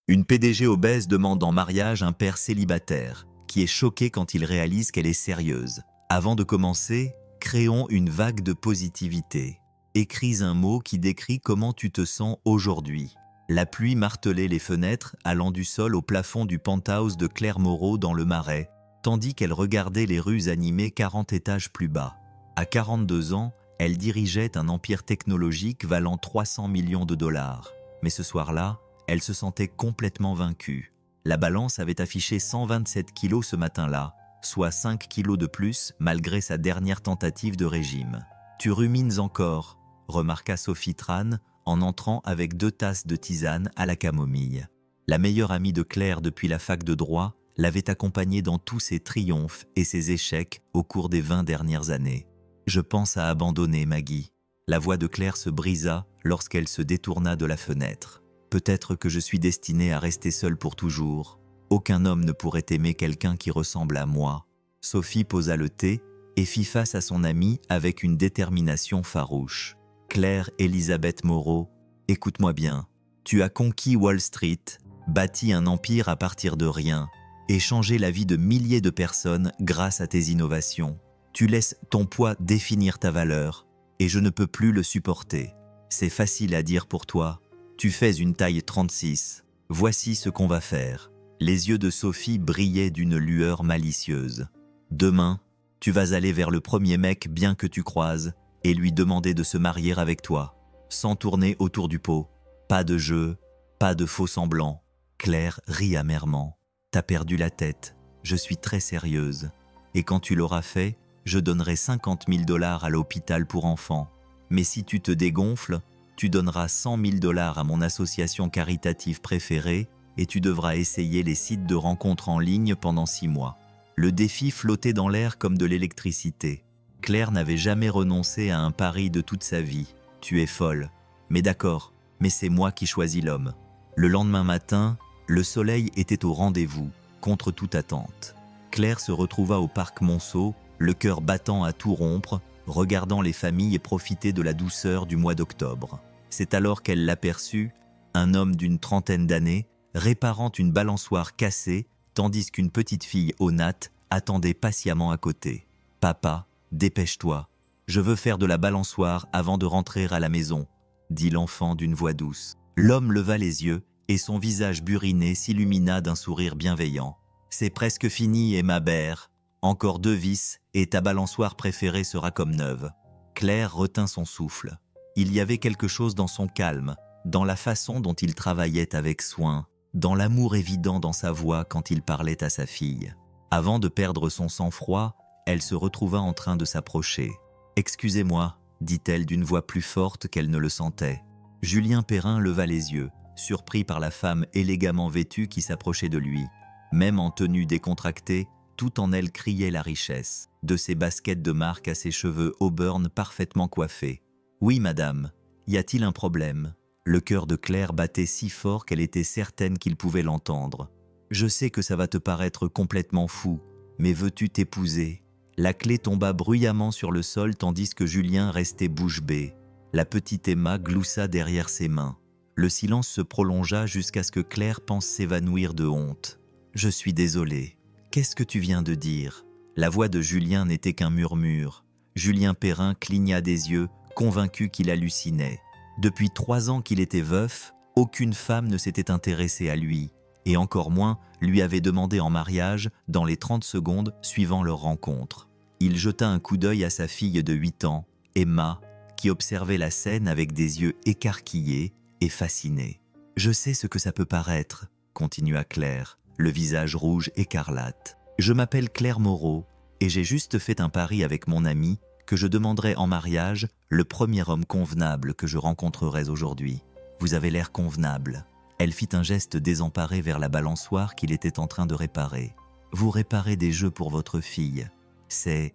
Une PDG obèse demande en mariage un père célibataire, qui est choqué quand il réalise qu'elle est sérieuse. Avant de commencer, créons une vague de positivité. Écris un mot qui décrit comment tu te sens aujourd'hui. La pluie martelait les fenêtres, allant du sol au plafond du penthouse de Claire Moreau dans le Marais, tandis qu'elle regardait les rues animées 40 étages plus bas. À 42 ans, elle dirigeait un empire technologique valant 300 millions de dollars. Mais ce soir-là, elle se sentait complètement vaincue. La balance avait affiché 127 kilos ce matin-là, soit 5 kilos de plus malgré sa dernière tentative de régime. « Tu rumines encore », remarqua Sophie Tran en entrant avec 2 tasses de tisane à la camomille. La meilleure amie de Claire depuis la fac de droit l'avait accompagnée dans tous ses triomphes et ses échecs au cours des 20 dernières années. « Je pense à abandonner, Maggie. » La voix de Claire se brisa lorsqu'elle se détourna de la fenêtre. « Peut-être que je suis destinée à rester seule pour toujours. Aucun homme ne pourrait aimer quelqu'un qui ressemble à moi. » Sophie posa le thé et fit face à son amie avec une détermination farouche. « Claire Elisabeth Moreau, écoute-moi bien. Tu as conquis Wall Street, bâti un empire à partir de rien et changé la vie de milliers de personnes grâce à tes innovations. Tu laisses ton poids définir ta valeur et je ne peux plus le supporter. C'est facile à dire pour toi. Tu fais une taille 36. Voici ce qu'on va faire. » Les yeux de Sophie brillaient d'une lueur malicieuse. « Demain, tu vas aller vers le premier mec bien que tu croises et lui demander de se marier avec toi, sans tourner autour du pot. Pas de jeu, pas de faux semblants. » Claire rit amèrement. « T'as perdu la tête. Je suis très sérieuse. Et quand tu l'auras fait, je donnerai 50 000 $ à l'hôpital pour enfants. Mais si tu te dégonfles, tu donneras 100 000 $ à mon association caritative préférée et tu devras essayer les sites de rencontres en ligne pendant 6 mois. » Le défi flottait dans l'air comme de l'électricité. Claire n'avait jamais renoncé à un pari de toute sa vie. « Tu es folle. Mais d'accord, mais c'est moi qui choisis l'homme. » Le lendemain matin, le soleil était au rendez-vous, contre toute attente. Claire se retrouva au parc Monceau, le cœur battant à tout rompre, regardant les familles profiter de la douceur du mois d'octobre. C'est alors qu'elle l'aperçut, un homme d'une trentaine d'années, réparant une balançoire cassée, tandis qu'une petite fille aux nattes attendait patiemment à côté. « Papa, dépêche-toi, je veux faire de la balançoire avant de rentrer à la maison, » dit l'enfant d'une voix douce. L'homme leva les yeux et son visage buriné s'illumina d'un sourire bienveillant. « C'est presque fini, Emma Baird. Encore 2 vis et ta balançoire préférée sera comme neuve. » Claire retint son souffle. Il y avait quelque chose dans son calme, dans la façon dont il travaillait avec soin, dans l'amour évident dans sa voix quand il parlait à sa fille. Avant de perdre son sang-froid, elle se retrouva en train de s'approcher. « Excusez-moi, » dit-elle d'une voix plus forte qu'elle ne le sentait. Julien Perrin leva les yeux, surpris par la femme élégamment vêtue qui s'approchait de lui. Même en tenue décontractée, tout en elle criait la richesse, de ses baskets de marque à ses cheveux auburn parfaitement coiffés. « Oui, madame, y a-t-il un problème ?» Le cœur de Claire battait si fort qu'elle était certaine qu'il pouvait l'entendre. « Je sais que ça va te paraître complètement fou, mais veux-tu t'épouser ?» La clé tomba bruyamment sur le sol tandis que Julien restait bouche bée. La petite Emma gloussa derrière ses mains. Le silence se prolongea jusqu'à ce que Claire pense s'évanouir de honte. « Je suis désolée. Qu'est-ce que tu viens de dire ?» La voix de Julien n'était qu'un murmure. Julien Perrin cligna des yeux, convaincu qu'il hallucinait. Depuis 3 ans qu'il était veuf, aucune femme ne s'était intéressée à lui, et encore moins lui avait demandé en mariage dans les 30 secondes suivant leur rencontre. Il jeta un coup d'œil à sa fille de 8 ans, Emma, qui observait la scène avec des yeux écarquillés et fascinés. « Je sais ce que ça peut paraître, » continua Claire, le visage rouge écarlate. « Je m'appelle Claire Moreau, et j'ai juste fait un pari avec mon ami que je demanderai en mariage le premier homme convenable que je rencontrerai aujourd'hui. Vous avez l'air convenable. » Elle fit un geste désemparé vers la balançoire qu'il était en train de réparer. « Vous réparez des jeux pour votre fille. C'est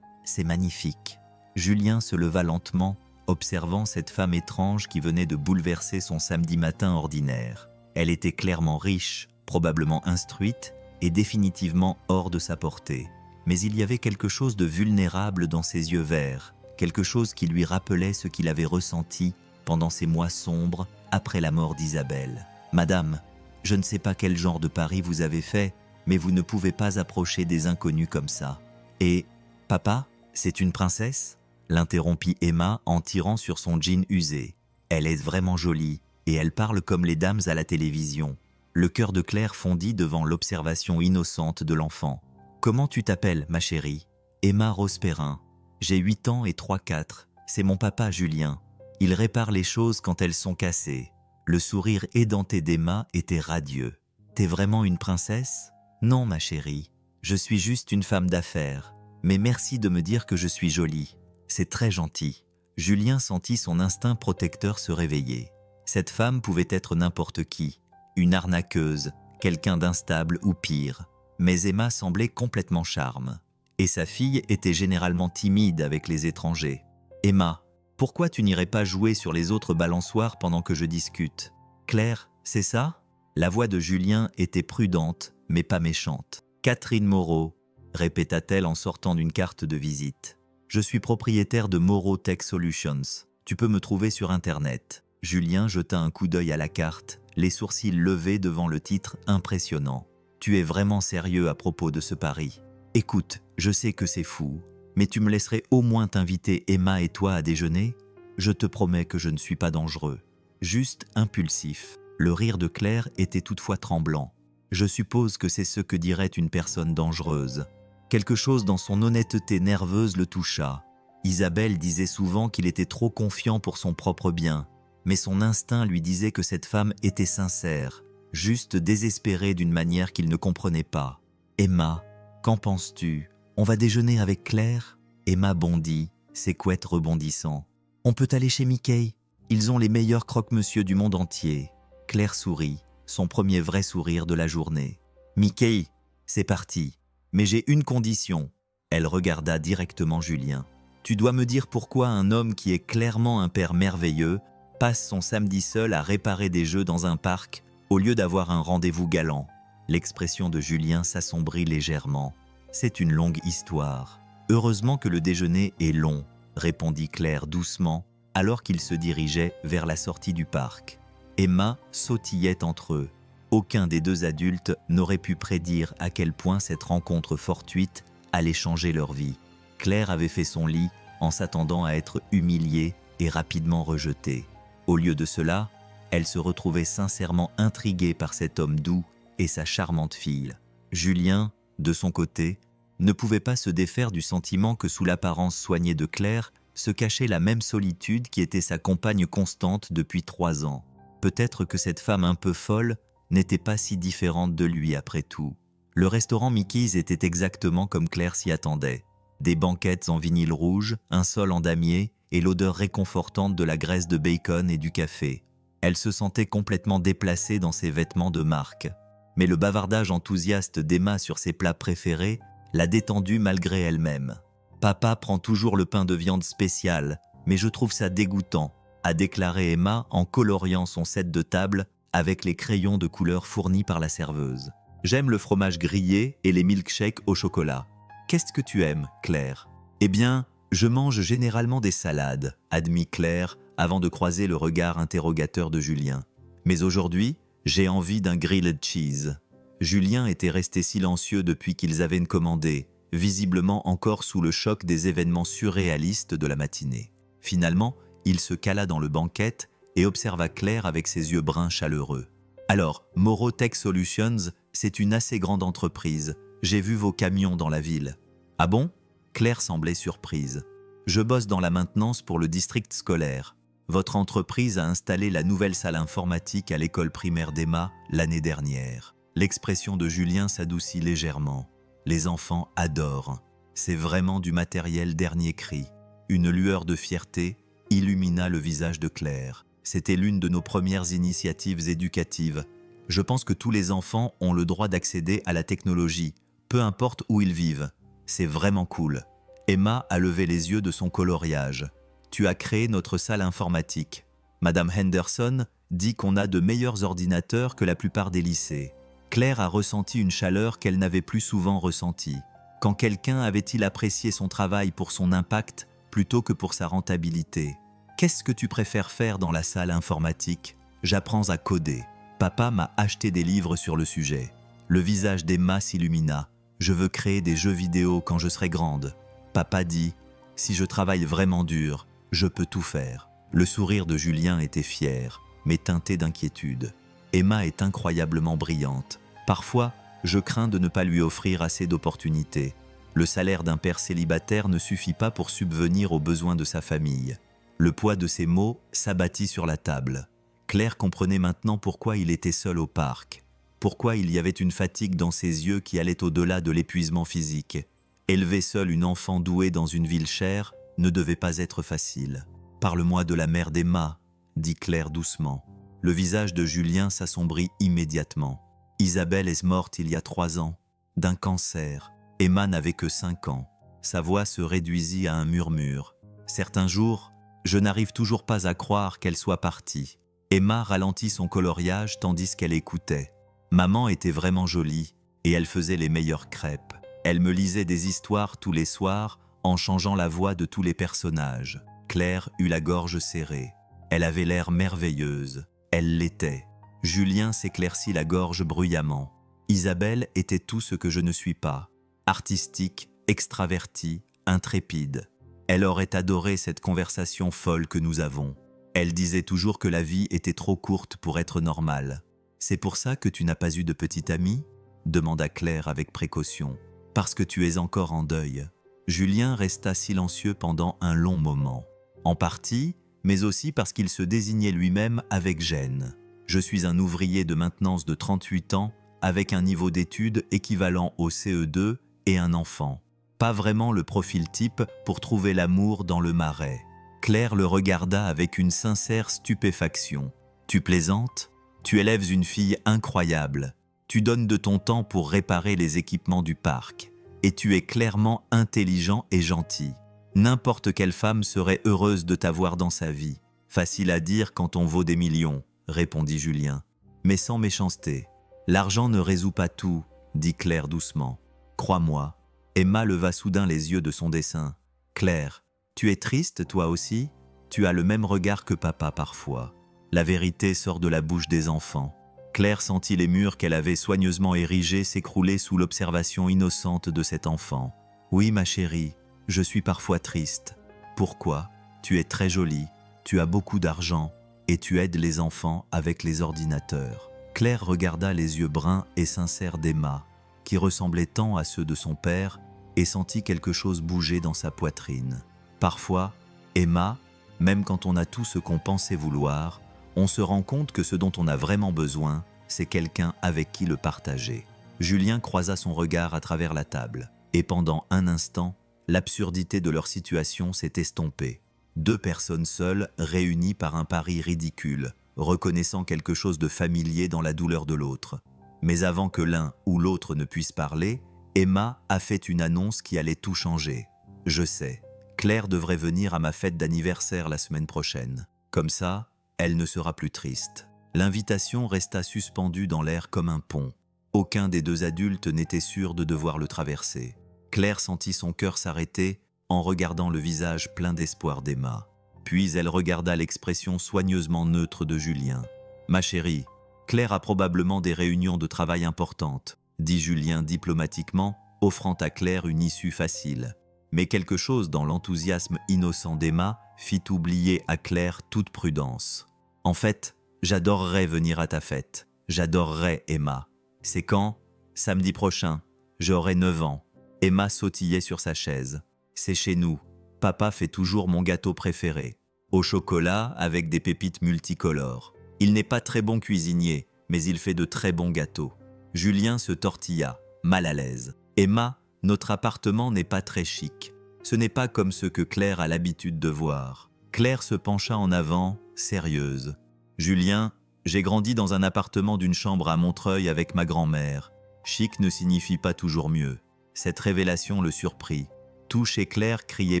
magnifique. » Julien se leva lentement, observant cette femme étrange qui venait de bouleverser son samedi matin ordinaire. Elle était clairement riche, probablement instruite et définitivement hors de sa portée. Mais il y avait quelque chose de vulnérable dans ses yeux verts, quelque chose qui lui rappelait ce qu'il avait ressenti pendant ces mois sombres après la mort d'Isabelle. « Madame, Je ne sais pas quel genre de pari vous avez fait, mais vous ne pouvez pas approcher des inconnus comme ça. Et, papa, c'est une princesse ?» l'interrompit Emma en tirant sur son jean usé. « Elle est vraiment jolie, et elle parle comme les dames à la télévision. » Le cœur de Claire fondit devant l'observation innocente de l'enfant. « Comment tu t'appelles, ma chérie ?»« Emma Rose Perrin. J'ai 8 ans et 3/4. C'est mon papa Julien. Il répare les choses quand elles sont cassées. » Le sourire édenté d'Emma était radieux. « T'es vraiment une princesse ?»« Non, ma chérie. Je suis juste une femme d'affaires. Mais merci de me dire que je suis jolie. C'est très gentil. » Julien sentit son instinct protecteur se réveiller. Cette femme pouvait être n'importe qui. Une arnaqueuse, quelqu'un d'instable ou pire. Mais Emma semblait complètement charme. Et sa fille était généralement timide avec les étrangers. « Emma, pourquoi tu n'irais pas jouer sur les autres balançoires pendant que je discute ? Claire, c'est ça ?» La voix de Julien était prudente, mais pas méchante. « Catherine Moreau, » répéta-t-elle en sortant d'une carte de visite. « Je suis propriétaire de Moreau Tech Solutions. Tu peux me trouver sur Internet. » Julien jeta un coup d'œil à la carte, les sourcils levés devant le titre impressionnant. « Tu es vraiment sérieux à propos de ce pari ? Écoute, je sais que c'est fou, mais tu me laisserais au moins t'inviter Emma et toi à déjeuner ? Je te promets que je ne suis pas dangereux. Juste impulsif. » Le rire de Claire était toutefois tremblant. « Je suppose que c'est ce que dirait une personne dangereuse. » Quelque chose dans son honnêteté nerveuse le toucha. Isabelle disait souvent qu'il était trop confiant pour son propre bien, mais son instinct lui disait que cette femme était sincère, juste désespérée d'une manière qu'il ne comprenait pas. « Emma, qu'en penses-tu ? On va déjeuner avec Claire ?» Emma bondit, ses couettes rebondissant. « On peut aller chez Mickey. Ils ont les meilleurs croque-monsieur du monde entier. » Claire sourit, son premier vrai sourire de la journée. « Mickey, c'est parti. Mais j'ai une condition. » Elle regarda directement Julien. « Tu dois me dire pourquoi un homme qui est clairement un père merveilleux passe son samedi seul à réparer des jeux dans un parc au lieu d'avoir un rendez-vous galant. » L'expression de Julien s'assombrit légèrement. « C'est une longue histoire. Heureusement que le déjeuner est long, » répondit Claire doucement, alors qu'ils se dirigeaient vers la sortie du parc. Emma sautillait entre eux. Aucun des deux adultes n'aurait pu prédire à quel point cette rencontre fortuite allait changer leur vie. Claire avait fait son lit en s'attendant à être humiliée et rapidement rejetée. Au lieu de cela, elle se retrouvait sincèrement intriguée par cet homme doux et sa charmante fille. Julien, de son côté, ne pouvait pas se défaire du sentiment que sous l'apparence soignée de Claire se cachait la même solitude qui était sa compagne constante depuis 3 ans. Peut-être que cette femme un peu folle n'était pas si différente de lui après tout. Le restaurant Mickey's était exactement comme Claire s'y attendait. Des banquettes en vinyle rouge, un sol en damier et l'odeur réconfortante de la graisse de bacon et du café. Elle se sentait complètement déplacée dans ses vêtements de marque. Mais le bavardage enthousiaste d'Emma sur ses plats préférés l'a détendue malgré elle-même. « Papa prend toujours le pain de viande spécial, mais je trouve ça dégoûtant », a déclaré Emma en coloriant son set de table avec les crayons de couleur fournis par la serveuse. « J'aime le fromage grillé et les milkshakes au chocolat. Qu'est-ce que tu aimes, Claire ?»« Eh bien, je mange généralement des salades, » admit Claire avant de croiser le regard interrogateur de Julien. « Mais aujourd'hui, j'ai envie d'un grilled cheese. » Julien était resté silencieux depuis qu'ils avaient commandé, visiblement encore sous le choc des événements surréalistes de la matinée. Finalement, il se cala dans le banquette et observa Claire avec ses yeux bruns chaleureux. « Alors, Moreau Tech Solutions, c'est une assez grande entreprise. J'ai vu vos camions dans la ville. »« Ah bon ?» Claire semblait surprise. « Je bosse dans la maintenance pour le district scolaire. Votre entreprise a installé la nouvelle salle informatique à l'école primaire d'Emma l'année dernière. » L'expression de Julien s'adoucit légèrement. « Les enfants adorent. C'est vraiment du matériel dernier cri. » Une lueur de fierté illumina le visage de Claire. « C'était l'une de nos premières initiatives éducatives. Je pense que tous les enfants ont le droit d'accéder à la technologie, peu importe où ils vivent. C'est vraiment cool. » Emma a levé les yeux de son coloriage. « Tu as créé notre salle informatique. Madame Henderson dit qu'on a de meilleurs ordinateurs que la plupart des lycées. » Claire a ressenti une chaleur qu'elle n'avait plus souvent ressentie. Quand quelqu'un avait-il apprécié son travail pour son impact plutôt que pour sa rentabilité? « Qu'est-ce que tu préfères faire dans la salle informatique ? J'apprends à coder. » Papa m'a acheté des livres sur le sujet. Le visage d'Emma s'illumina. Je veux créer des jeux vidéo quand je serai grande. Papa dit, si je travaille vraiment dur, je peux tout faire. Le sourire de Julien était fier, mais teinté d'inquiétude. Emma est incroyablement brillante. Parfois, je crains de ne pas lui offrir assez d'opportunités. Le salaire d'un père célibataire ne suffit pas pour subvenir aux besoins de sa famille. Le poids de ces mots s'abattit sur la table. Claire comprenait maintenant pourquoi il était seul au parc. Pourquoi il y avait une fatigue dans ses yeux qui allait au-delà de l'épuisement physique. Élever seule une enfant douée dans une ville chère ne devait pas être facile. « Parle-moi de la mère d'Emma », dit Claire doucement. Le visage de Julien s'assombrit immédiatement. Isabelle est morte il y a 3 ans, d'un cancer. Emma n'avait que 5 ans. Sa voix se réduisit à un murmure. Certains jours, je n'arrive toujours pas à croire qu'elle soit partie. Emma ralentit son coloriage tandis qu'elle écoutait. Maman était vraiment jolie et elle faisait les meilleures crêpes. Elle me lisait des histoires tous les soirs en changeant la voix de tous les personnages. Claire eut la gorge serrée. Elle avait l'air merveilleuse. Elle l'était. Julien s'éclaircit la gorge bruyamment. Isabelle était tout ce que je ne suis pas. Artistique, extravertie, intrépide. Elle aurait adoré cette conversation folle que nous avons. Elle disait toujours que la vie était trop courte pour être normale. « C'est pour ça que tu n'as pas eu de petite amie ?» demanda Claire avec précaution. « Parce que tu es encore en deuil. » Julien resta silencieux pendant un long moment. En partie, mais aussi parce qu'il se désignait lui-même avec gêne. « Je suis un ouvrier de maintenance de 38 ans, avec un niveau d'études équivalent au CE2 et un enfant. Pas vraiment le profil type pour trouver l'amour dans le marais. » Claire le regarda avec une sincère stupéfaction. « Tu plaisantes ? Tu élèves une fille incroyable. Tu donnes de ton temps pour réparer les équipements du parc. Et tu es clairement intelligent et gentil. N'importe quelle femme serait heureuse de t'avoir dans sa vie. Facile à dire quand on vaut des millions, répondit Julien. Mais sans méchanceté. L'argent ne résout pas tout, dit Claire doucement. Crois-moi. Emma leva soudain les yeux de son dessin. Claire, tu es triste toi aussi ? Tu as le même regard que papa parfois. La vérité sort de la bouche des enfants. Claire sentit les murs qu'elle avait soigneusement érigés s'écrouler sous l'observation innocente de cet enfant. Oui, ma chérie, je suis parfois triste. Pourquoi ? Tu es très jolie, tu as beaucoup d'argent et tu aides les enfants avec les ordinateurs. Claire regarda les yeux bruns et sincères d'Emma, qui ressemblaient tant à ceux de son père, et sentit quelque chose bouger dans sa poitrine. Parfois, Emma, même quand on a tout ce qu'on pensait vouloir, on se rend compte que ce dont on a vraiment besoin, c'est quelqu'un avec qui le partager. Julien croisa son regard à travers la table, et pendant un instant, l'absurdité de leur situation s'est estompée. 2 personnes seules, réunies par un pari ridicule, reconnaissant quelque chose de familier dans la douleur de l'autre. Mais avant que l'un ou l'autre ne puisse parler, Emma a fait une annonce qui allait tout changer. « Je sais, Claire devrait venir à ma fête d'anniversaire la semaine prochaine. Comme ça, elle ne sera plus triste. » L'invitation resta suspendue dans l'air comme un pont. Aucun des 2 adultes n'était sûr de devoir le traverser. Claire sentit son cœur s'arrêter en regardant le visage plein d'espoir d'Emma. Puis elle regarda l'expression soigneusement neutre de Julien. « Ma chérie, Claire a probablement des réunions de travail importantes, » dit Julien diplomatiquement, offrant à Claire une issue facile. Mais quelque chose dans l'enthousiasme innocent d'Emma fit oublier à Claire toute prudence. « En fait, j'adorerais venir à ta fête. J'adorerais, Emma. C'est quand ? Samedi prochain. J'aurai 9 ans. » Emma sautillait sur sa chaise. « C'est chez nous. Papa fait toujours mon gâteau préféré. Au chocolat avec des pépites multicolores. Il n'est pas très bon cuisinier, mais il fait de très bons gâteaux. » Julien se tortilla, mal à l'aise. « Emma, notre appartement n'est pas très chic. Ce n'est pas comme ce que Claire a l'habitude de voir. » Claire se pencha en avant, sérieuse. « Julien, j'ai grandi dans un appartement d'une chambre à Montreuil avec ma grand-mère. Chic ne signifie pas toujours mieux. » Cette révélation le surprit. Tout chez Claire criait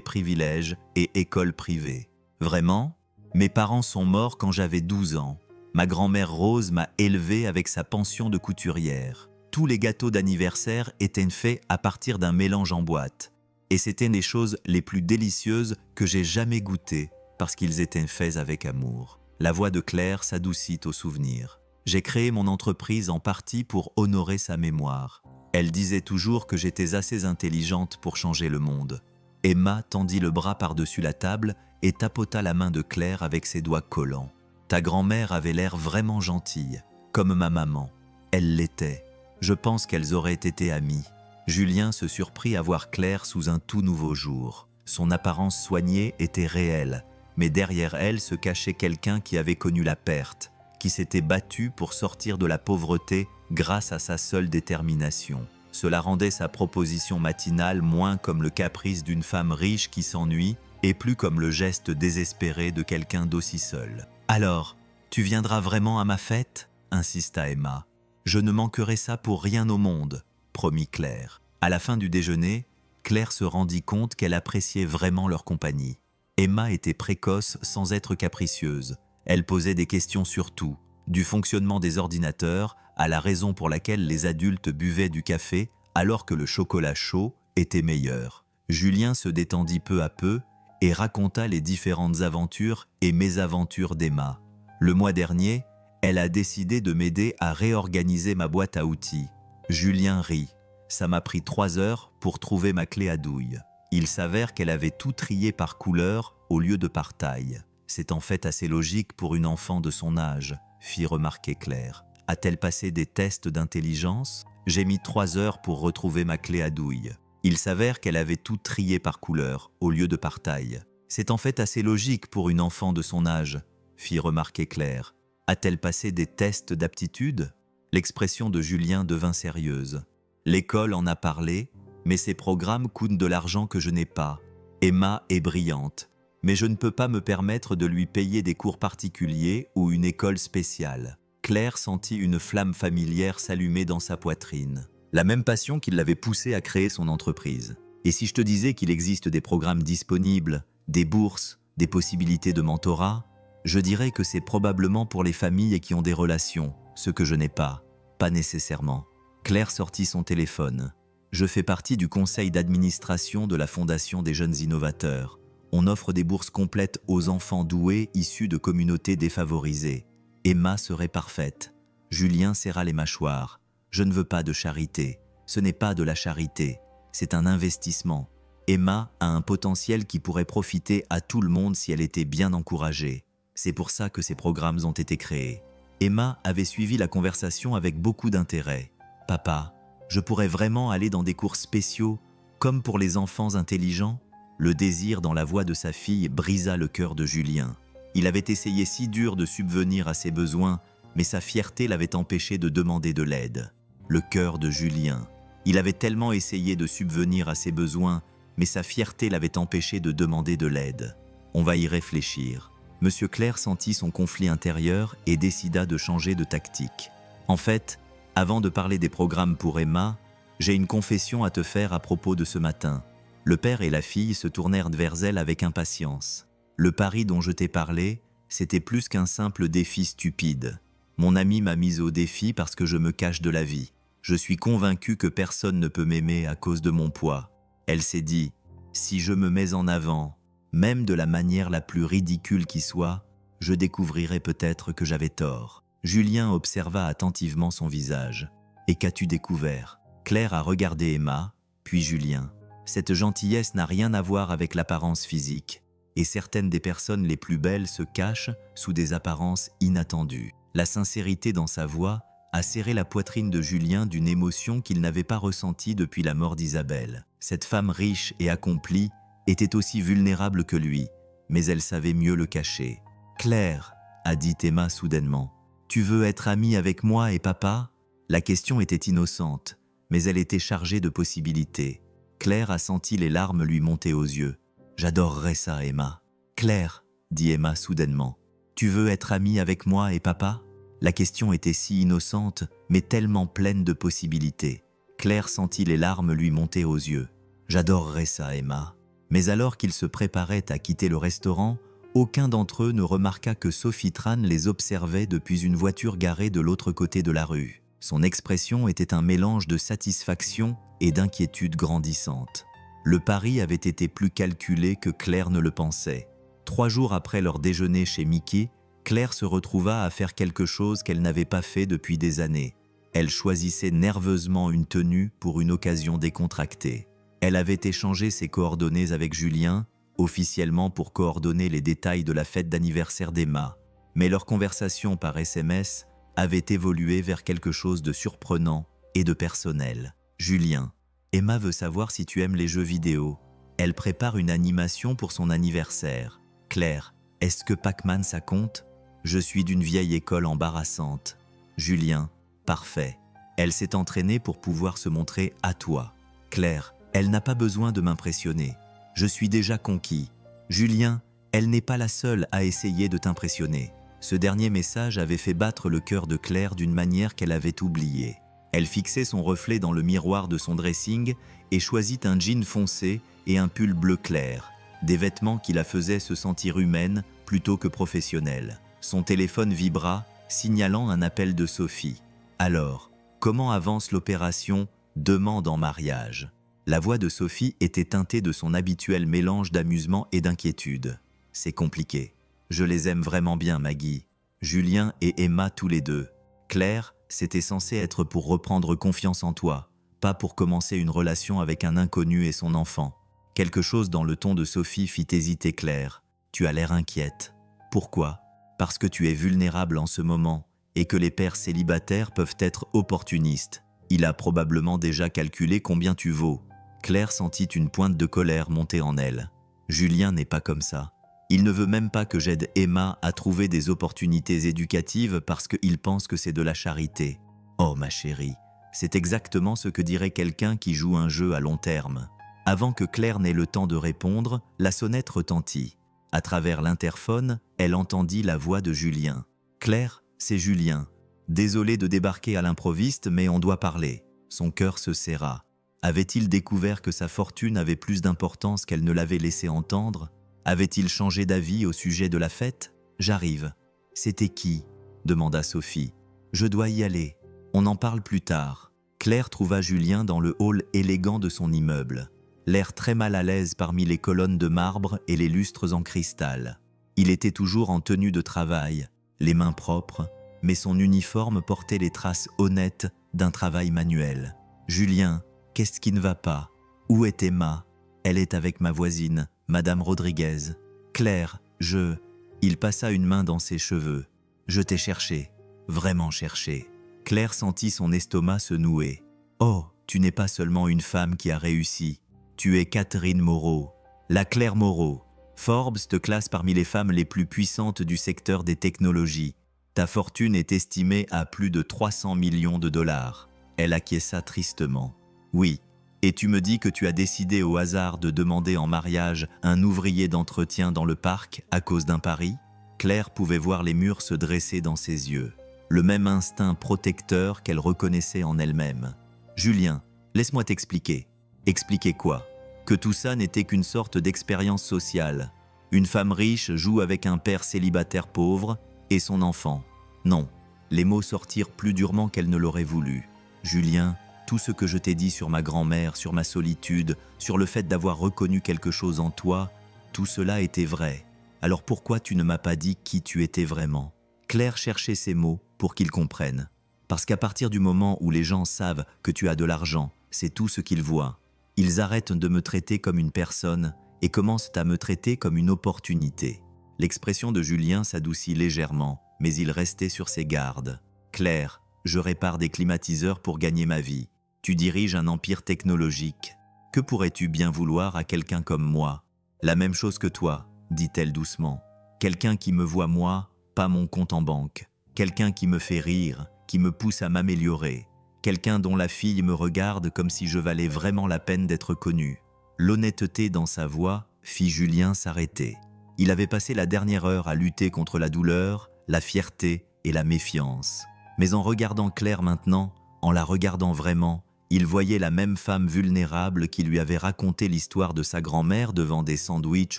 privilège et école privée. « Vraiment ? Mes parents sont morts quand j'avais 12 ans. Ma grand-mère Rose m'a élevée avec sa pension de couturière. Tous les gâteaux d'anniversaire étaient faits à partir d'un mélange en boîte. Et c'étaient les choses les plus délicieuses que j'ai jamais goûtées parce qu'ils étaient faits avec amour. » La voix de Claire s'adoucit au souvenir. « J'ai créé mon entreprise en partie pour honorer sa mémoire. Elle disait toujours que j'étais assez intelligente pour changer le monde. » Emma tendit le bras par-dessus la table et tapota la main de Claire avec ses doigts collants. « Ta grand-mère avait l'air vraiment gentille, comme ma maman. Elle l'était. Je pense qu'elles auraient été amies. » Julien se surprit à voir Claire sous un tout nouveau jour. Son apparence soignée était réelle, mais derrière elle se cachait quelqu'un qui avait connu la perte, qui s'était battu pour sortir de la pauvreté grâce à sa seule détermination. Cela rendait sa proposition matinale moins comme le caprice d'une femme riche qui s'ennuie et plus comme le geste désespéré de quelqu'un d'aussi seul. « Alors, tu viendras vraiment à ma fête ?» insista Emma. « Je ne manquerai ça pour rien au monde », promit Claire. À la fin du déjeuner, Claire se rendit compte qu'elle appréciait vraiment leur compagnie. Emma était précoce sans être capricieuse. Elle posait des questions sur tout, du fonctionnement des ordinateurs à la raison pour laquelle les adultes buvaient du café alors que le chocolat chaud était meilleur. Julien se détendit peu à peu et raconta les différentes aventures et mésaventures d'Emma. Le mois dernier, elle a décidé de m'aider à réorganiser ma boîte à outils. Julien rit. Ça m'a pris 3 heures pour trouver ma clé à douille. Il s'avère qu'elle avait tout trié par couleur au lieu de par taille. C'est en fait assez logique pour une enfant de son âge, fit remarquer Claire. A-t-elle passé des tests d'intelligence? J'ai mis 3 heures pour retrouver ma clé à douille. Il s'avère qu'elle avait tout trié par couleur au lieu de par taille. C'est en fait assez logique pour une enfant de son âge, fit remarquer Claire. A-t-elle passé des tests d'aptitude? L'expression de Julien devint sérieuse. L'école en a parlé, mais ces programmes coûtent de l'argent que je n'ai pas. Emma est brillante, mais je ne peux pas me permettre de lui payer des cours particuliers ou une école spéciale. Claire sentit une flamme familière s'allumer dans sa poitrine. La même passion qui l'avait poussée à créer son entreprise. Et si je te disais qu'il existe des programmes disponibles, des bourses, des possibilités de mentorat, je dirais que c'est probablement pour les familles qui ont des relations, ce que je n'ai pas. Pas nécessairement. Claire sortit son téléphone. Je fais partie du conseil d'administration de la Fondation des jeunes innovateurs. On offre des bourses complètes aux enfants doués issus de communautés défavorisées. Emma serait parfaite. Julien serra les mâchoires. Je ne veux pas de charité. Ce n'est pas de la charité. C'est un investissement. Emma a un potentiel qui pourrait profiter à tout le monde si elle était bien encouragée. C'est pour ça que ces programmes ont été créés. Emma avait suivi la conversation avec beaucoup d'intérêt. « Papa, je pourrais vraiment aller dans des cours spéciaux, comme pour les enfants intelligents ?» Le désir dans la voix de sa fille brisa le cœur de Julien. Il avait essayé si dur de subvenir à ses besoins, mais sa fierté l'avait empêché de demander de l'aide. Le cœur de Julien. Il avait tellement essayé de subvenir à ses besoins, mais sa fierté l'avait empêché de demander de l'aide. On va y réfléchir. Monsieur Claire sentit son conflit intérieur et décida de changer de tactique. En fait, avant de parler des programmes pour Emma, j'ai une confession à te faire à propos de ce matin. Le père et la fille se tournèrent vers elle avec impatience. Le pari dont je t'ai parlé, c'était plus qu'un simple défi stupide. Mon ami m'a mise au défi parce que je me cache de la vie. Je suis convaincu que personne ne peut m'aimer à cause de mon poids. Elle s'est dit, si je me mets en avant, même de la manière la plus ridicule qui soit, je découvrirai peut-être que j'avais tort. Julien observa attentivement son visage. « Et qu'as-tu découvert ?» Claire a regardé Emma, puis Julien. Cette gentillesse n'a rien à voir avec l'apparence physique, et certaines des personnes les plus belles se cachent sous des apparences inattendues. La sincérité dans sa voix a serré la poitrine de Julien d'une émotion qu'il n'avait pas ressentie depuis la mort d'Isabelle. Cette femme riche et accomplie était aussi vulnérable que lui, mais elle savait mieux le cacher. « Claire, » a dit Emma soudainement, « tu veux être amie avec moi et papa ?» La question était innocente, mais elle était chargée de possibilités. Claire a senti les larmes lui monter aux yeux. « J'adorerais ça, Emma. »« Claire, » dit Emma soudainement, « tu veux être amie avec moi et papa ?» La question était si innocente, mais tellement pleine de possibilités. Claire sentit les larmes lui monter aux yeux. « J'adorerais ça, Emma. » Mais alors qu'ils se préparaient à quitter le restaurant, aucun d'entre eux ne remarqua que Sophie Tran les observait depuis une voiture garée de l'autre côté de la rue. Son expression était un mélange de satisfaction et d'inquiétude grandissante. Le pari avait été plus calculé que Claire ne le pensait. 3 jours après leur déjeuner chez Mickey, Claire se retrouva à faire quelque chose qu'elle n'avait pas fait depuis des années. Elle choisissait nerveusement une tenue pour une occasion décontractée. Elle avait échangé ses coordonnées avec Julien, officiellement pour coordonner les détails de la fête d'anniversaire d'Emma. Mais leur conversation par SMS avait évolué vers quelque chose de surprenant et de personnel. Julien, Emma veut savoir si tu aimes les jeux vidéo. Elle prépare une animation pour son anniversaire. Claire, est-ce que Pac-Man ça compte? Je suis d'une vieille école embarrassante. Julien, parfait. Elle s'est entraînée pour pouvoir se montrer à toi. Claire, elle n'a pas besoin de m'impressionner. Je suis déjà conquis. Julien, elle n'est pas la seule à essayer de t'impressionner. Ce dernier message avait fait battre le cœur de Claire d'une manière qu'elle avait oubliée. Elle fixait son reflet dans le miroir de son dressing et choisit un jean foncé et un pull bleu clair, des vêtements qui la faisaient se sentir humaine plutôt que professionnelle. Son téléphone vibra, signalant un appel de Sophie. Alors, comment avance l'opération « Demande en mariage » La voix de Sophie était teintée de son habituel mélange d'amusement et d'inquiétude. C'est compliqué. Je les aime vraiment bien, Maggie. Julien et Emma tous les deux. Claire, c'était censé être pour reprendre confiance en toi, pas pour commencer une relation avec un inconnu et son enfant. Quelque chose dans le ton de Sophie fit hésiter Claire. Tu as l'air inquiète. Pourquoi? Parce que tu es vulnérable en ce moment et que les pères célibataires peuvent être opportunistes. Il a probablement déjà calculé combien tu vaux. Claire sentit une pointe de colère monter en elle. Julien n'est pas comme ça. Il ne veut même pas que j'aide Emma à trouver des opportunités éducatives parce qu'il pense que c'est de la charité. Oh ma chérie, c'est exactement ce que dirait quelqu'un qui joue un jeu à long terme. Avant que Claire n'ait le temps de répondre, la sonnette retentit. À travers l'interphone, elle entendit la voix de Julien. « Claire, c'est Julien. Désolé de débarquer à l'improviste, mais on doit parler. » Son cœur se serra. Avait-il découvert que sa fortune avait plus d'importance qu'elle ne l'avait laissé entendre? Avait-il changé d'avis au sujet de la fête? « J'arrive. »« C'était qui ?» demanda Sophie. « Je dois y aller. On en parle plus tard. » Claire trouva Julien dans le hall élégant de son immeuble, l'air très mal à l'aise parmi les colonnes de marbre et les lustres en cristal. Il était toujours en tenue de travail, les mains propres, mais son uniforme portait les traces honnêtes d'un travail manuel. « Julien, qu'est-ce qui ne va pas? Où est Emma? Elle est avec ma voisine, Madame Rodriguez. Claire, je... » Il passa une main dans ses cheveux. « Je t'ai cherché, vraiment cherché. » Claire sentit son estomac se nouer. « Oh, tu n'es pas seulement une femme qui a réussi. Tu es Catherine Moreau, la Claire Moreau. Forbes te classe parmi les femmes les plus puissantes du secteur des technologies. Ta fortune est estimée à plus de 300 millions de dollars. » Elle acquiesça tristement. « Oui, et tu me dis que tu as décidé au hasard de demander en mariage un ouvrier d'entretien dans le parc à cause d'un pari ?» Claire pouvait voir les murs se dresser dans ses yeux. Le même instinct protecteur qu'elle reconnaissait en elle-même. « Julien, laisse-moi t'expliquer. » « Expliquer quoi? Que tout ça n'était qu'une sorte d'expérience sociale. Une femme riche joue avec un père célibataire pauvre et son enfant. Non, les mots sortirent plus durement qu'elle ne l'aurait voulu. « Julien, tout ce que je t'ai dit sur ma grand-mère, sur ma solitude, sur le fait d'avoir reconnu quelque chose en toi, tout cela était vrai. Alors pourquoi tu ne m'as pas dit qui tu étais vraiment ?» Claire cherchait ces mots pour qu'ils comprennent. Parce qu'à partir du moment où les gens savent que tu as de l'argent, c'est tout ce qu'ils voient. Ils arrêtent de me traiter comme une personne et commencent à me traiter comme une opportunité. L'expression de Julien s'adoucit légèrement, mais il restait sur ses gardes. « Claire, je répare des climatiseurs pour gagner ma vie. Tu diriges un empire technologique. Que pourrais-tu bien vouloir à quelqu'un comme moi? La même chose que toi, dit-elle doucement. Quelqu'un qui me voit moi, pas mon compte en banque. Quelqu'un qui me fait rire, qui me pousse à m'améliorer. Quelqu'un dont la fille me regarde comme si je valais vraiment la peine d'être connu. » L'honnêteté dans sa voix fit Julien s'arrêter. Il avait passé la dernière heure à lutter contre la douleur, la fierté et la méfiance. Mais en regardant Claire maintenant, en la regardant vraiment, il voyait la même femme vulnérable qui lui avait raconté l'histoire de sa grand-mère devant des sandwichs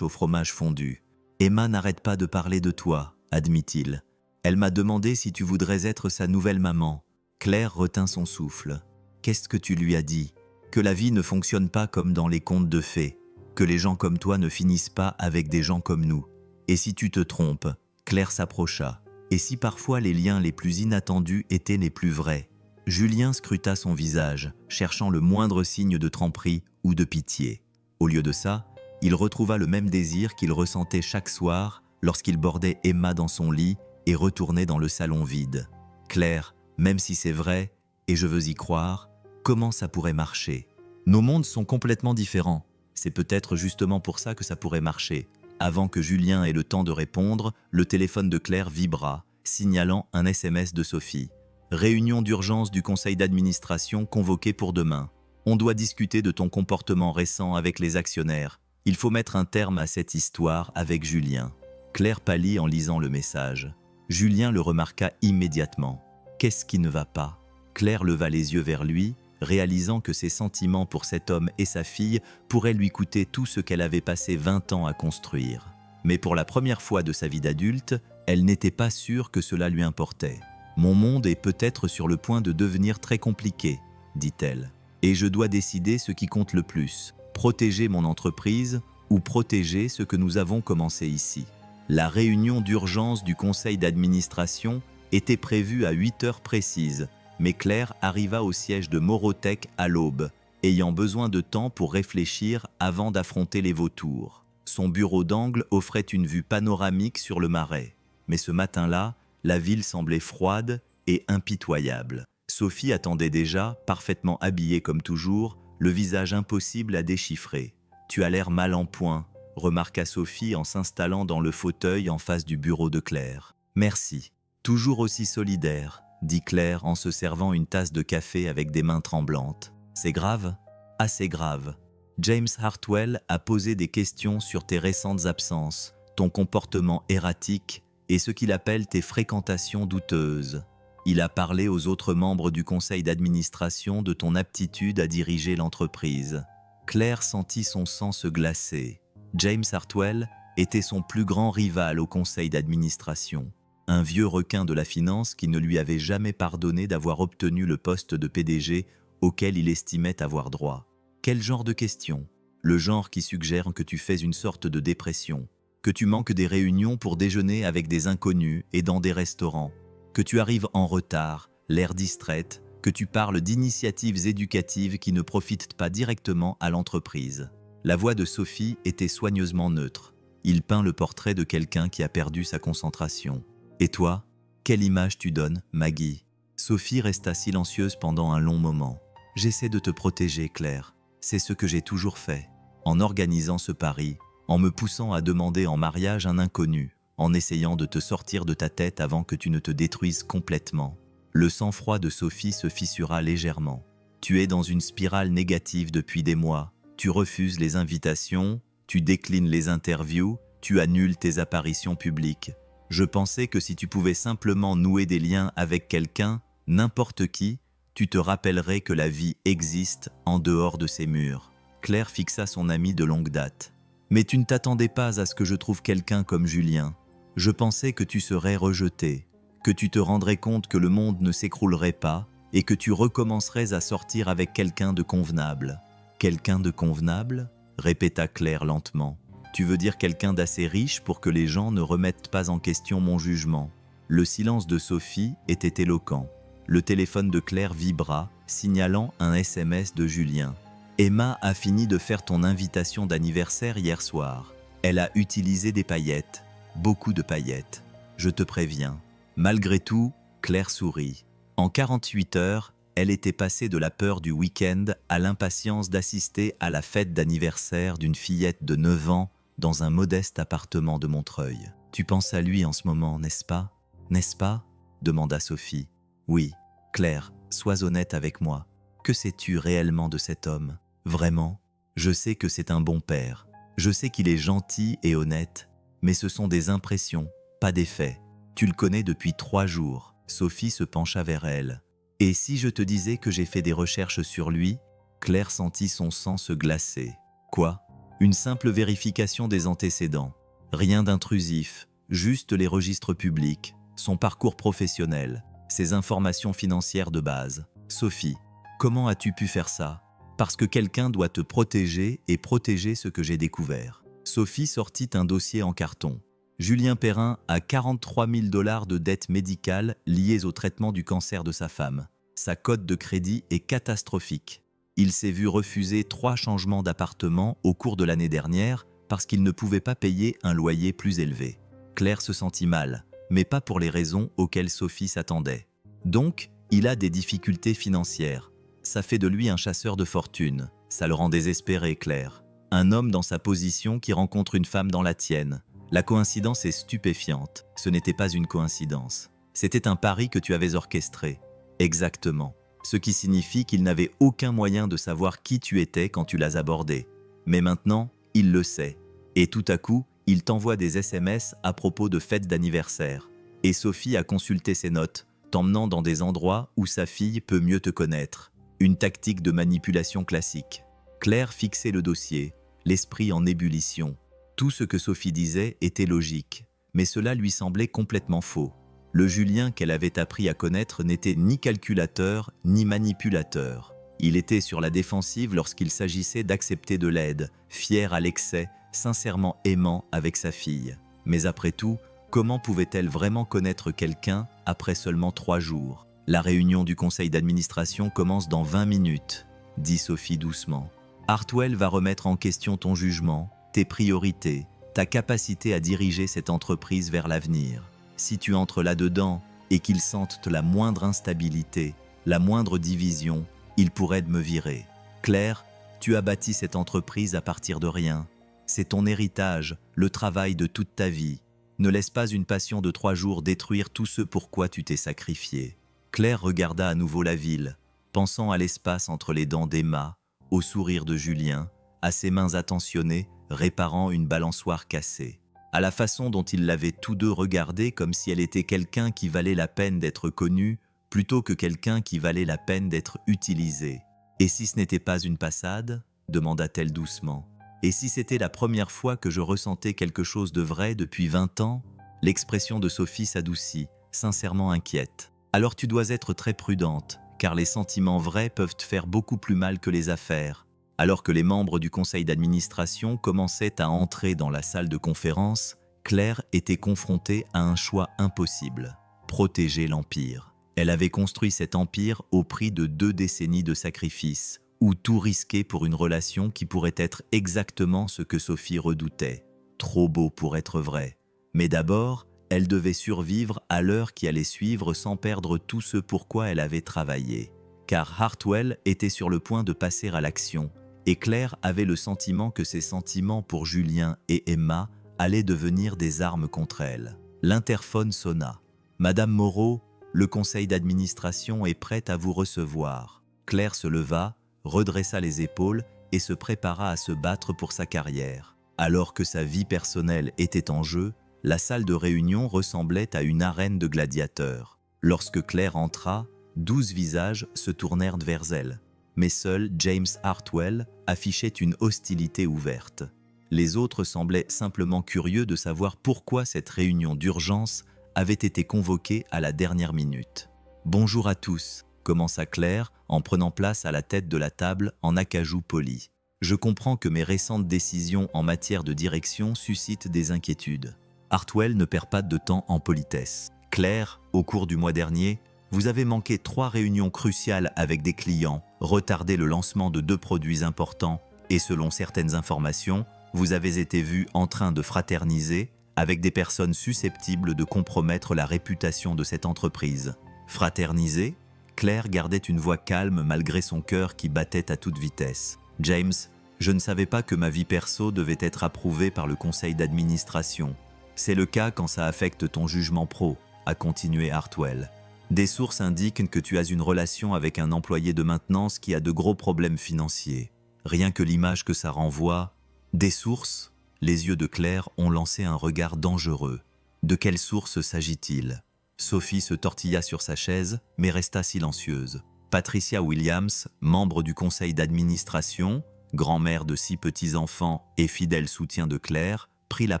au fromage fondu. « Emma n'arrête pas de parler de toi, admit-il. Elle m'a demandé si tu voudrais être sa nouvelle maman. » Claire retint son souffle. « Qu'est-ce que tu lui as dit? Que la vie ne fonctionne pas comme dans les contes de fées, que les gens comme toi ne finissent pas avec des gens comme nous. Et si tu te trompes, Claire s'approcha. Et si parfois les liens les plus inattendus étaient les plus vrais? Julien scruta son visage, cherchant le moindre signe de tromperie ou de pitié. Au lieu de ça, il retrouva le même désir qu'il ressentait chaque soir lorsqu'il bordait Emma dans son lit et retournait dans le salon vide. Claire, même si c'est vrai, et je veux y croire, comment ça pourrait marcher? Nos mondes sont complètement différents. C'est peut-être justement pour ça que ça pourrait marcher. Avant que Julien ait le temps de répondre, le téléphone de Claire vibra, signalant un SMS de Sophie. Réunion d'urgence du conseil d'administration convoquée pour demain. On doit discuter de ton comportement récent avec les actionnaires. Il faut mettre un terme à cette histoire avec Julien. Claire pâlit en lisant le message. Julien le remarqua immédiatement. Qu'est-ce qui ne va pas? Claire leva les yeux vers lui, réalisant que ses sentiments pour cet homme et sa fille pourraient lui coûter tout ce qu'elle avait passé 20 ans à construire. Mais pour la première fois de sa vie d'adulte, elle n'était pas sûre que cela lui importait. « Mon monde est peut-être sur le point de devenir très compliqué, » dit-elle. « Et je dois décider ce qui compte le plus, protéger mon entreprise ou protéger ce que nous avons commencé ici. » La réunion d'urgence du conseil d'administration était prévue à 8 heures précises, mais Claire arriva au siège de Morotech à l'aube, ayant besoin de temps pour réfléchir avant d'affronter les vautours. Son bureau d'angle offrait une vue panoramique sur le Marais. Mais ce matin-là, la ville semblait froide et impitoyable. Sophie attendait déjà, parfaitement habillée comme toujours, le visage impossible à déchiffrer. « Tu as l'air mal en point », remarqua Sophie en s'installant dans le fauteuil en face du bureau de Claire. « Merci. Toujours aussi solidaire », dit Claire en se servant une tasse de café avec des mains tremblantes. « C'est grave ?»« Assez grave. James Hartwell a posé des questions sur tes récentes absences, ton comportement erratique et ce qu'il appelle tes fréquentations douteuses. Il a parlé aux autres membres du conseil d'administration de ton aptitude à diriger l'entreprise. » Claire sentit son sang se glacer. James Hartwell était son plus grand rival au conseil d'administration. Un vieux requin de la finance qui ne lui avait jamais pardonné d'avoir obtenu le poste de PDG auquel il estimait avoir droit. Quel genre de question? Le genre qui suggère que tu fais une sorte de dépression, que tu manques des réunions pour déjeuner avec des inconnus et dans des restaurants, que tu arrives en retard, l'air distraite, que tu parles d'initiatives éducatives qui ne profitent pas directement à l'entreprise. La voix de Sophie était soigneusement neutre. Il peint le portrait de quelqu'un qui a perdu sa concentration. « Et toi, quelle image tu donnes, Maggie ?» Sophie resta silencieuse pendant un long moment. « J'essaie de te protéger, Claire. C'est ce que j'ai toujours fait. En organisant ce pari, en me poussant à demander en mariage un inconnu, en essayant de te sortir de ta tête avant que tu ne te détruises complètement. » Le sang-froid de Sophie se fissura légèrement. « Tu es dans une spirale négative depuis des mois. Tu refuses les invitations, tu déclines les interviews, tu annules tes apparitions publiques. Je pensais que si tu pouvais simplement nouer des liens avec quelqu'un, n'importe qui, tu te rappellerais que la vie existe en dehors de ces murs. » Claire fixa son ami de longue date. « Mais tu ne t'attendais pas à ce que je trouve quelqu'un comme Julien. Je pensais que tu serais rejeté, que tu te rendrais compte que le monde ne s'écroulerait pas et que tu recommencerais à sortir avec quelqu'un de convenable. » « Quelqu'un de convenable ?» répéta Claire lentement. « Tu veux dire quelqu'un d'assez riche pour que les gens ne remettent pas en question mon jugement ?» Le silence de Sophie était éloquent. Le téléphone de Claire vibra, signalant un SMS de Julien. « Emma a fini de faire ton invitation d'anniversaire hier soir. Elle a utilisé des paillettes, beaucoup de paillettes. Je te préviens. » Malgré tout, Claire sourit. En 48 heures, elle était passée de la peur du week-end à l'impatience d'assister à la fête d'anniversaire d'une fillette de 9 ans dans un modeste appartement de Montreuil. « Tu penses à lui en ce moment, n'est-ce pas? N'est-ce pas ?» demanda Sophie. « Oui. Claire, sois honnête avec moi. Que sais-tu réellement de cet homme? Vraiment? Je sais que c'est un bon père. Je sais qu'il est gentil et honnête, mais ce sont des impressions, pas des faits. Tu le connais depuis 3 jours. » Sophie se pencha vers elle. « Et si je te disais que j'ai fait des recherches sur lui ?» Claire sentit son sang se glacer. « Quoi? Une simple vérification des antécédents. Rien d'intrusif, juste les registres publics, son parcours professionnel, ses informations financières de base. Sophie, comment as-tu pu faire ça? Parce que quelqu'un doit te protéger et protéger ce que j'ai découvert. » Sophie sortit un dossier en carton. Julien Perrin a 43 000 $ de dettes médicales liées au traitement du cancer de sa femme. Sa cote de crédit est catastrophique. Il s'est vu refuser 3 changements d'appartement au cours de l'année dernière parce qu'il ne pouvait pas payer un loyer plus élevé. Claire se sentit mal, mais pas pour les raisons auxquelles Sophie s'attendait. Donc, il a des difficultés financières. Ça fait de lui un chasseur de fortune. Ça le rend désespéré, Claire. Un homme dans sa position qui rencontre une femme dans la tienne. La coïncidence est stupéfiante. Ce n'était pas une coïncidence. C'était un pari que tu avais orchestré. Exactement. Ce qui signifie qu'il n'avait aucun moyen de savoir qui tu étais quand tu l'as abordé. Mais maintenant, il le sait. Et tout à coup, il t'envoie des SMS à propos de fêtes d'anniversaire. Et Sophie a consulté ses notes, t'emmenant dans des endroits où sa fille peut mieux te connaître. Une tactique de manipulation classique. Claire fixait le dossier, l'esprit en ébullition. Tout ce que Sophie disait était logique, mais cela lui semblait complètement faux. Le Julien qu'elle avait appris à connaître n'était ni calculateur ni manipulateur. Il était sur la défensive lorsqu'il s'agissait d'accepter de l'aide, fier à l'excès, sincèrement aimant avec sa fille. Mais après tout, comment pouvait-elle vraiment connaître quelqu'un après seulement 3 jours? La réunion du conseil d'administration commence dans 20 minutes, dit Sophie doucement. Hartwell va remettre en question ton jugement, tes priorités, ta capacité à diriger cette entreprise vers l'avenir. Si tu entres là-dedans et qu'ils sentent la moindre instabilité, la moindre division, ils pourraient me virer. Claire, tu as bâti cette entreprise à partir de rien. C'est ton héritage, le travail de toute ta vie. Ne laisse pas une passion de 3 jours détruire tout ce pourquoi tu t'es sacrifié. Claire regarda à nouveau la ville, pensant à l'espace entre les dents d'Emma, au sourire de Julien, à ses mains attentionnées réparant une balançoire cassée, à la façon dont ils l'avaient tous deux regardée comme si elle était quelqu'un qui valait la peine d'être connu plutôt que quelqu'un qui valait la peine d'être utilisé. « Et si ce n'était pas une passade ?» demanda-t-elle doucement. « Et si c'était la première fois que je ressentais quelque chose de vrai depuis 20 ans ?» L'expression de Sophie s'adoucit, sincèrement inquiète. « Alors tu dois être très prudente, car les sentiments vrais peuvent te faire beaucoup plus mal que les affaires. » Alors que les membres du conseil d'administration commençaient à entrer dans la salle de conférence, Claire était confrontée à un choix impossible, protéger l'Empire. Elle avait construit cet empire au prix de 2 décennies de sacrifices, ou tout risqué pour une relation qui pourrait être exactement ce que Sophie redoutait. Trop beau pour être vrai. Mais d'abord, elle devait survivre à l'heure qui allait suivre sans perdre tout ce pourquoi elle avait travaillé. Car Hartwell était sur le point de passer à l'action, et Claire avait le sentiment que ses sentiments pour Julien et Emma allaient devenir des armes contre elle. L'interphone sonna. « Madame Moreau, le conseil d'administration est prêt à vous recevoir. » Claire se leva, redressa les épaules et se prépara à se battre pour sa carrière. Alors que sa vie personnelle était en jeu, la salle de réunion ressemblait à une arène de gladiateurs. Lorsque Claire entra, 12 visages se tournèrent vers elle. Mais seul James Hartwell affichait une hostilité ouverte. Les autres semblaient simplement curieux de savoir pourquoi cette réunion d'urgence avait été convoquée à la dernière minute. « Bonjour à tous », commença Claire en prenant place à la tête de la table en acajou poli. « Je comprends que mes récentes décisions en matière de direction suscitent des inquiétudes. Hartwell ne perd pas de temps en politesse. Claire, au cours du mois dernier, vous avez manqué 3 réunions cruciales avec des clients, retardé le lancement de 2 produits importants et selon certaines informations, vous avez été vu en train de fraterniser avec des personnes susceptibles de compromettre la réputation de cette entreprise. » Fraterniser? Claire gardait une voix calme malgré son cœur qui battait à toute vitesse. « James, je ne savais pas que ma vie perso devait être approuvée par le conseil d'administration. C'est le cas quand ça affecte ton jugement pro, » a continué Hartwell. « Des sources indiquent que tu as une relation avec un employé de maintenance qui a de gros problèmes financiers. Rien que l'image que ça renvoie... » Des sources? Les yeux de Claire ont lancé un regard dangereux. De quelle source s'agit-il? Sophie se tortilla sur sa chaise, mais resta silencieuse. Patricia Williams, membre du conseil d'administration, grand-mère de 6 petits-enfants et fidèle soutien de Claire, prit la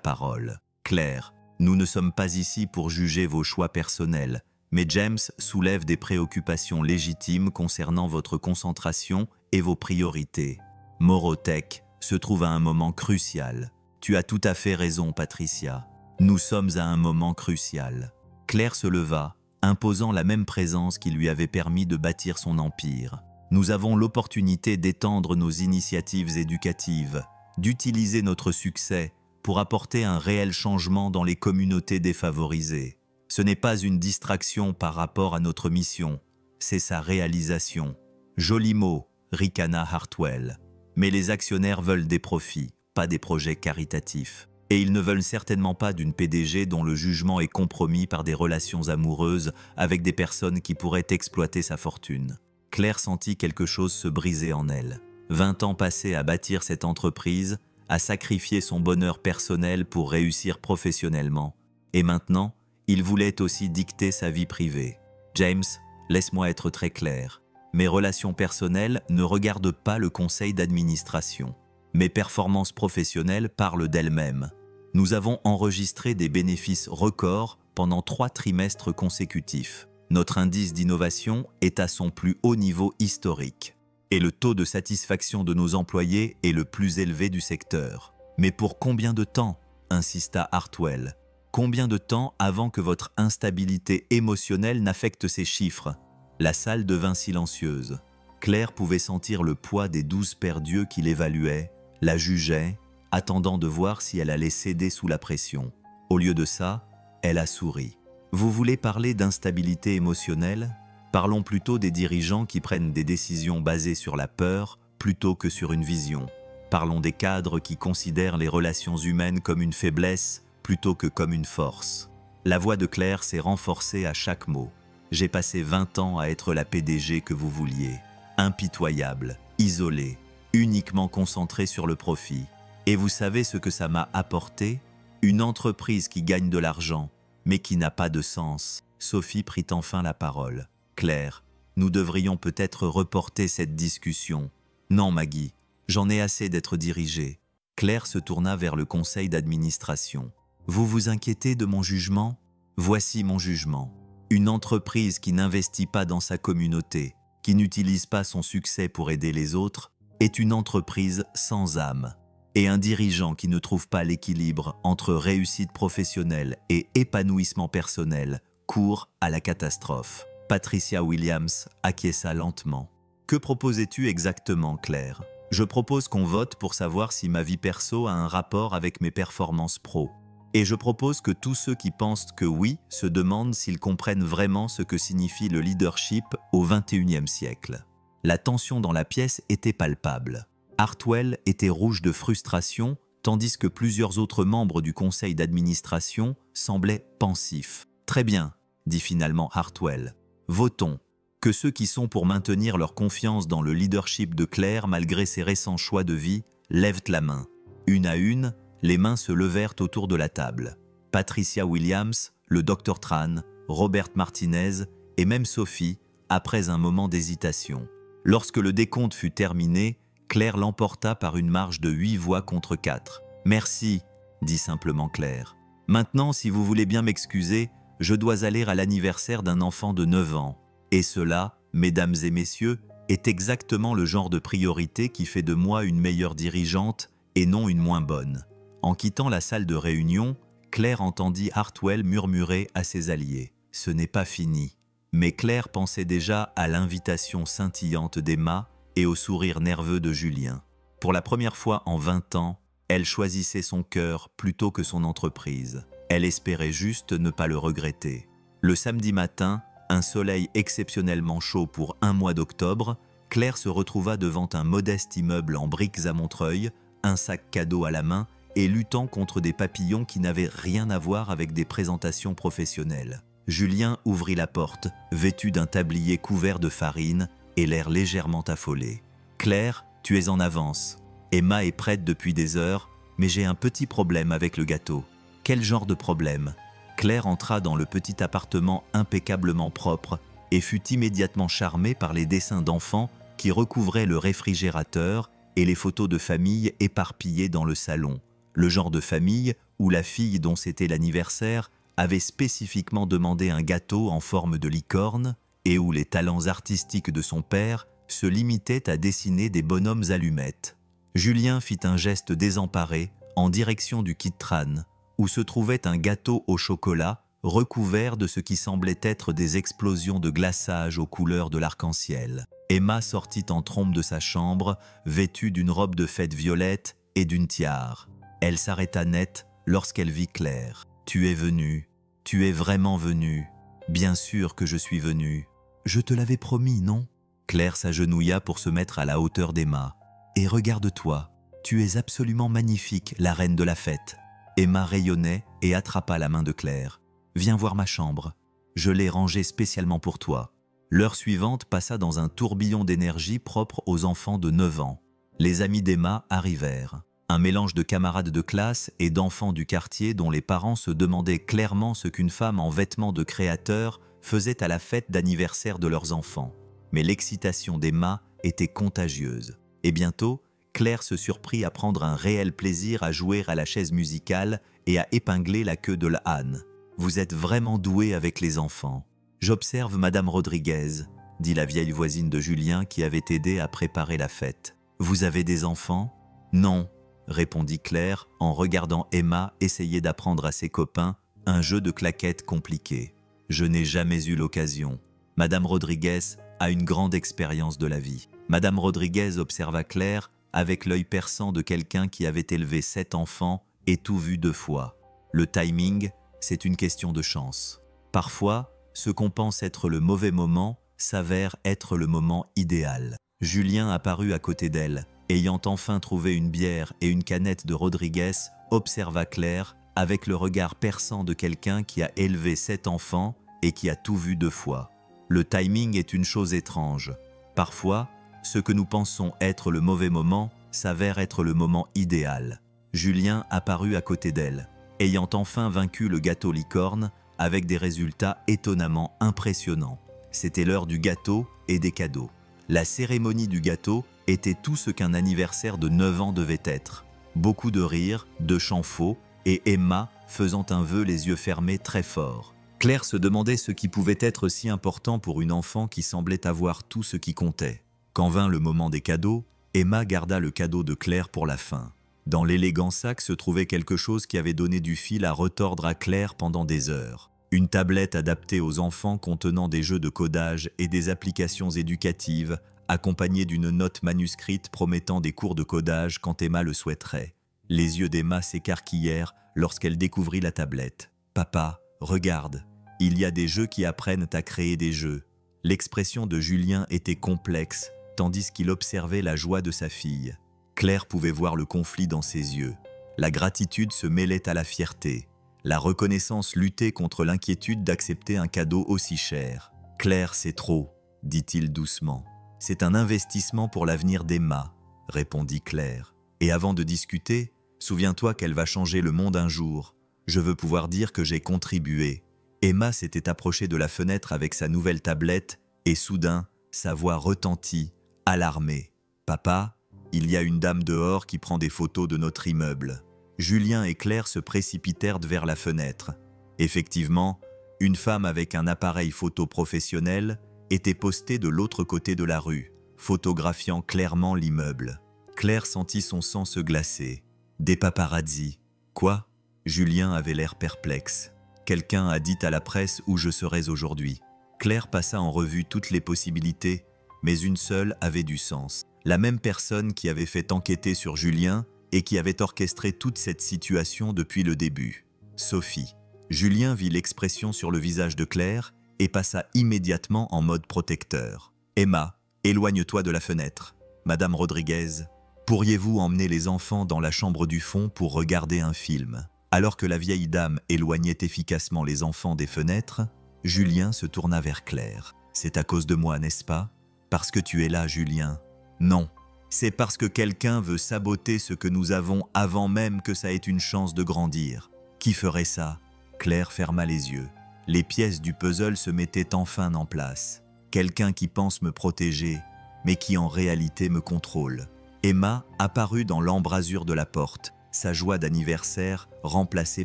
parole. « Claire, nous ne sommes pas ici pour juger vos choix personnels, mais James soulève des préoccupations légitimes concernant votre concentration et vos priorités. Morotech se trouve à un moment crucial. Tu as tout à fait raison, Patricia. Nous sommes à un moment crucial. Claire se leva, imposant la même présence qui lui avait permis de bâtir son empire. Nous avons l'opportunité d'étendre nos initiatives éducatives, d'utiliser notre succès pour apporter un réel changement dans les communautés défavorisées. Ce n'est pas une distraction par rapport à notre mission, c'est sa réalisation. Joli mot, ricana Hartwell. Mais les actionnaires veulent des profits, pas des projets caritatifs. Et ils ne veulent certainement pas d'une PDG dont le jugement est compromis par des relations amoureuses avec des personnes qui pourraient exploiter sa fortune. Claire sentit quelque chose se briser en elle. 20 ans passés à bâtir cette entreprise, à sacrifier son bonheur personnel pour réussir professionnellement. Et maintenant, il voulait aussi dicter sa vie privée. James, laisse-moi être très clair. Mes relations personnelles ne regardent pas le conseil d'administration. Mes performances professionnelles parlent d'elles-mêmes. Nous avons enregistré des bénéfices records pendant 3 trimestres consécutifs. Notre indice d'innovation est à son plus haut niveau historique. Et le taux de satisfaction de nos employés est le plus élevé du secteur. Mais pour combien de temps ? Insista Hartwell. Combien de temps avant que votre instabilité émotionnelle n'affecte ces chiffres ? La salle devint silencieuse. Claire pouvait sentir le poids des 12 paires d'yeux qui l'évaluaient, la jugeaient, attendant de voir si elle allait céder sous la pression. Au lieu de ça, elle a souri. Vous voulez parler d'instabilité émotionnelle ? Parlons plutôt des dirigeants qui prennent des décisions basées sur la peur plutôt que sur une vision. Parlons des cadres qui considèrent les relations humaines comme une faiblesse plutôt que comme une force. La voix de Claire s'est renforcée à chaque mot. J'ai passé 20 ans à être la PDG que vous vouliez. Impitoyable, isolée, uniquement concentrée sur le profit. Et vous savez ce que ça m'a apporté ? Une entreprise qui gagne de l'argent, mais qui n'a pas de sens. Sophie prit enfin la parole. Claire, nous devrions peut-être reporter cette discussion. Non, Maggie, j'en ai assez d'être dirigée. Claire se tourna vers le conseil d'administration. Vous vous inquiétez de mon jugement ? Voici mon jugement. Une entreprise qui n'investit pas dans sa communauté, qui n'utilise pas son succès pour aider les autres, est une entreprise sans âme. Et un dirigeant qui ne trouve pas l'équilibre entre réussite professionnelle et épanouissement personnel court à la catastrophe. Patricia Williams acquiesça lentement. Que proposais-tu exactement, Claire ? Je propose qu'on vote pour savoir si ma vie perso a un rapport avec mes performances pro. Et je propose que tous ceux qui pensent que oui se demandent s'ils comprennent vraiment ce que signifie le leadership au XXIe siècle. La tension dans la pièce était palpable. Hartwell était rouge de frustration, tandis que plusieurs autres membres du conseil d'administration semblaient pensifs. « Très bien », dit finalement Hartwell. « Votons. Que ceux qui sont pour maintenir leur confiance dans le leadership de Claire malgré ses récents choix de vie lèvent la main. » Une à une, les mains se levèrent autour de la table. Patricia Williams, le Dr Tran, Robert Martinez et même Sophie, après un moment d'hésitation. Lorsque le décompte fut terminé, Claire l'emporta par une marge de 8 voix contre 4. « Merci », dit simplement Claire. « Maintenant, si vous voulez bien m'excuser, je dois aller à l'anniversaire d'un enfant de 9 ans. Et cela, mesdames et messieurs, est exactement le genre de priorité qui fait de moi une meilleure dirigeante et non une moins bonne. » En quittant la salle de réunion, Claire entendit Hartwell murmurer à ses alliés. « Ce n'est pas fini. » Mais Claire pensait déjà à l'invitation scintillante d'Emma et au sourire nerveux de Julien. Pour la première fois en 20 ans, elle choisissait son cœur plutôt que son entreprise. Elle espérait juste ne pas le regretter. Le samedi matin, un soleil exceptionnellement chaud pour un mois d'octobre, Claire se retrouva devant un modeste immeuble en briques à Montreuil, un sac cadeau à la main et luttant contre des papillons qui n'avaient rien à voir avec des présentations professionnelles. Julien ouvrit la porte, vêtu d'un tablier couvert de farine et l'air légèrement affolé. « Claire, tu es en avance. Emma est prête depuis des heures, mais j'ai un petit problème avec le gâteau. » « Quel genre de problème ?» Claire entra dans le petit appartement impeccablement propre et fut immédiatement charmée par les dessins d'enfants qui recouvraient le réfrigérateur et les photos de famille éparpillées dans le salon. Le genre de famille où la fille dont c'était l'anniversaire avait spécifiquement demandé un gâteau en forme de licorne et où les talents artistiques de son père se limitaient à dessiner des bonhommes allumettes. Julien fit un geste désemparé en direction du Kit Tran, où se trouvait un gâteau au chocolat recouvert de ce qui semblait être des explosions de glaçage aux couleurs de l'arc-en-ciel. Emma sortit en trombe de sa chambre, vêtue d'une robe de fête violette et d'une tiare. Elle s'arrêta net lorsqu'elle vit Claire. « Tu es venue, tu es vraiment venue. Bien sûr que je suis venue. Je te l'avais promis, non ?» Claire s'agenouilla pour se mettre à la hauteur d'Emma. « Et regarde-toi, tu es absolument magnifique, la reine de la fête. » Emma rayonnait et attrapa la main de Claire. « Viens voir ma chambre. Je l'ai rangée spécialement pour toi. » L'heure suivante passa dans un tourbillon d'énergie propre aux enfants de 9 ans. Les amis d'Emma arrivèrent. Un mélange de camarades de classe et d'enfants du quartier dont les parents se demandaient clairement ce qu'une femme en vêtements de créateur faisait à la fête d'anniversaire de leurs enfants. Mais l'excitation d'Emma était contagieuse. Et bientôt, Claire se surprit à prendre un réel plaisir à jouer à la chaise musicale et à épingler la queue de l'âne. « Vous êtes vraiment douée avec les enfants. »« J'observe Madame Rodriguez, » dit la vieille voisine de Julien qui avait aidé à préparer la fête. « Vous avez des enfants ?»« Non, » répondit Claire en regardant Emma essayer d'apprendre à ses copains un jeu de claquettes compliqué. « Je n'ai jamais eu l'occasion. Madame Rodriguez a une grande expérience de la vie. » Madame Rodriguez observa Claire avec l'œil perçant de quelqu'un qui avait élevé 7 enfants et tout vu 2 fois. Le timing, c'est une question de chance. Parfois, ce qu'on pense être le mauvais moment s'avère être le moment idéal. Julien apparut à côté d'elle, ayant enfin trouvé une bière et une canette de Rodriguez, observa Claire avec le regard perçant de quelqu'un qui a élevé 7 enfants et qui a tout vu 2 fois. Le timing est une chose étrange. Parfois, ce que nous pensons être le mauvais moment s'avère être le moment idéal. Julien apparut à côté d'elle, ayant enfin vaincu le gâteau licorne avec des résultats étonnamment impressionnants. C'était l'heure du gâteau et des cadeaux. La cérémonie du gâteau était tout ce qu'un anniversaire de 9 ans devait être. Beaucoup de rires, de chants faux, et Emma faisant un vœu les yeux fermés très fort. Claire se demandait ce qui pouvait être si important pour une enfant qui semblait avoir tout ce qui comptait. Quand vint le moment des cadeaux, Emma garda le cadeau de Claire pour la fin. Dans l'élégant sac se trouvait quelque chose qui avait donné du fil à retordre à Claire pendant des heures. Une tablette adaptée aux enfants contenant des jeux de codage et des applications éducatives, accompagnée d'une note manuscrite promettant des cours de codage quand Emma le souhaiterait. Les yeux d'Emma s'écarquillèrent lorsqu'elle découvrit la tablette. « Papa, regarde, il y a des jeux qui apprennent à créer des jeux. » L'expression de Julien était complexe, tandis qu'il observait la joie de sa fille. Claire pouvait voir le conflit dans ses yeux. La gratitude se mêlait à la fierté. La reconnaissance luttait contre l'inquiétude d'accepter un cadeau aussi cher. « Claire, c'est trop, » dit-il doucement. « C'est un investissement pour l'avenir d'Emma, » répondit Claire. « Et avant de discuter, souviens-toi qu'elle va changer le monde un jour. Je veux pouvoir dire que j'ai contribué. » Emma s'était approchée de la fenêtre avec sa nouvelle tablette et soudain, sa voix retentit, alarmée. « Papa, il y a une dame dehors qui prend des photos de notre immeuble. » Julien et Claire se précipitèrent vers la fenêtre. Effectivement, une femme avec un appareil photo professionnel était postée de l'autre côté de la rue, photographiant clairement l'immeuble. Claire sentit son sang se glacer. Des paparazzis. Quoi? Julien avait l'air perplexe. Quelqu'un a dit à la presse où je serais aujourd'hui. Claire passa en revue toutes les possibilités, mais une seule avait du sens. La même personne qui avait fait enquêter sur Julien et qui avait orchestré toute cette situation depuis le début. Sophie. Julien vit l'expression sur le visage de Claire et passa immédiatement en mode protecteur. « Emma, éloigne-toi de la fenêtre. Madame Rodriguez, pourriez-vous emmener les enfants dans la chambre du fond pour regarder un film ?» Alors que la vieille dame éloignait efficacement les enfants des fenêtres, Julien se tourna vers Claire. « C'est à cause de moi, n'est-ce pas? Parce que tu es là, Julien. » « Non, c'est parce que quelqu'un veut saboter ce que nous avons avant même que ça ait une chance de grandir. Qui ferait ça? » Claire ferma les yeux. Les pièces du puzzle se mettaient enfin en place. Quelqu'un qui pense me protéger, mais qui en réalité me contrôle. Emma apparut dans l'embrasure de la porte, sa joie d'anniversaire remplacée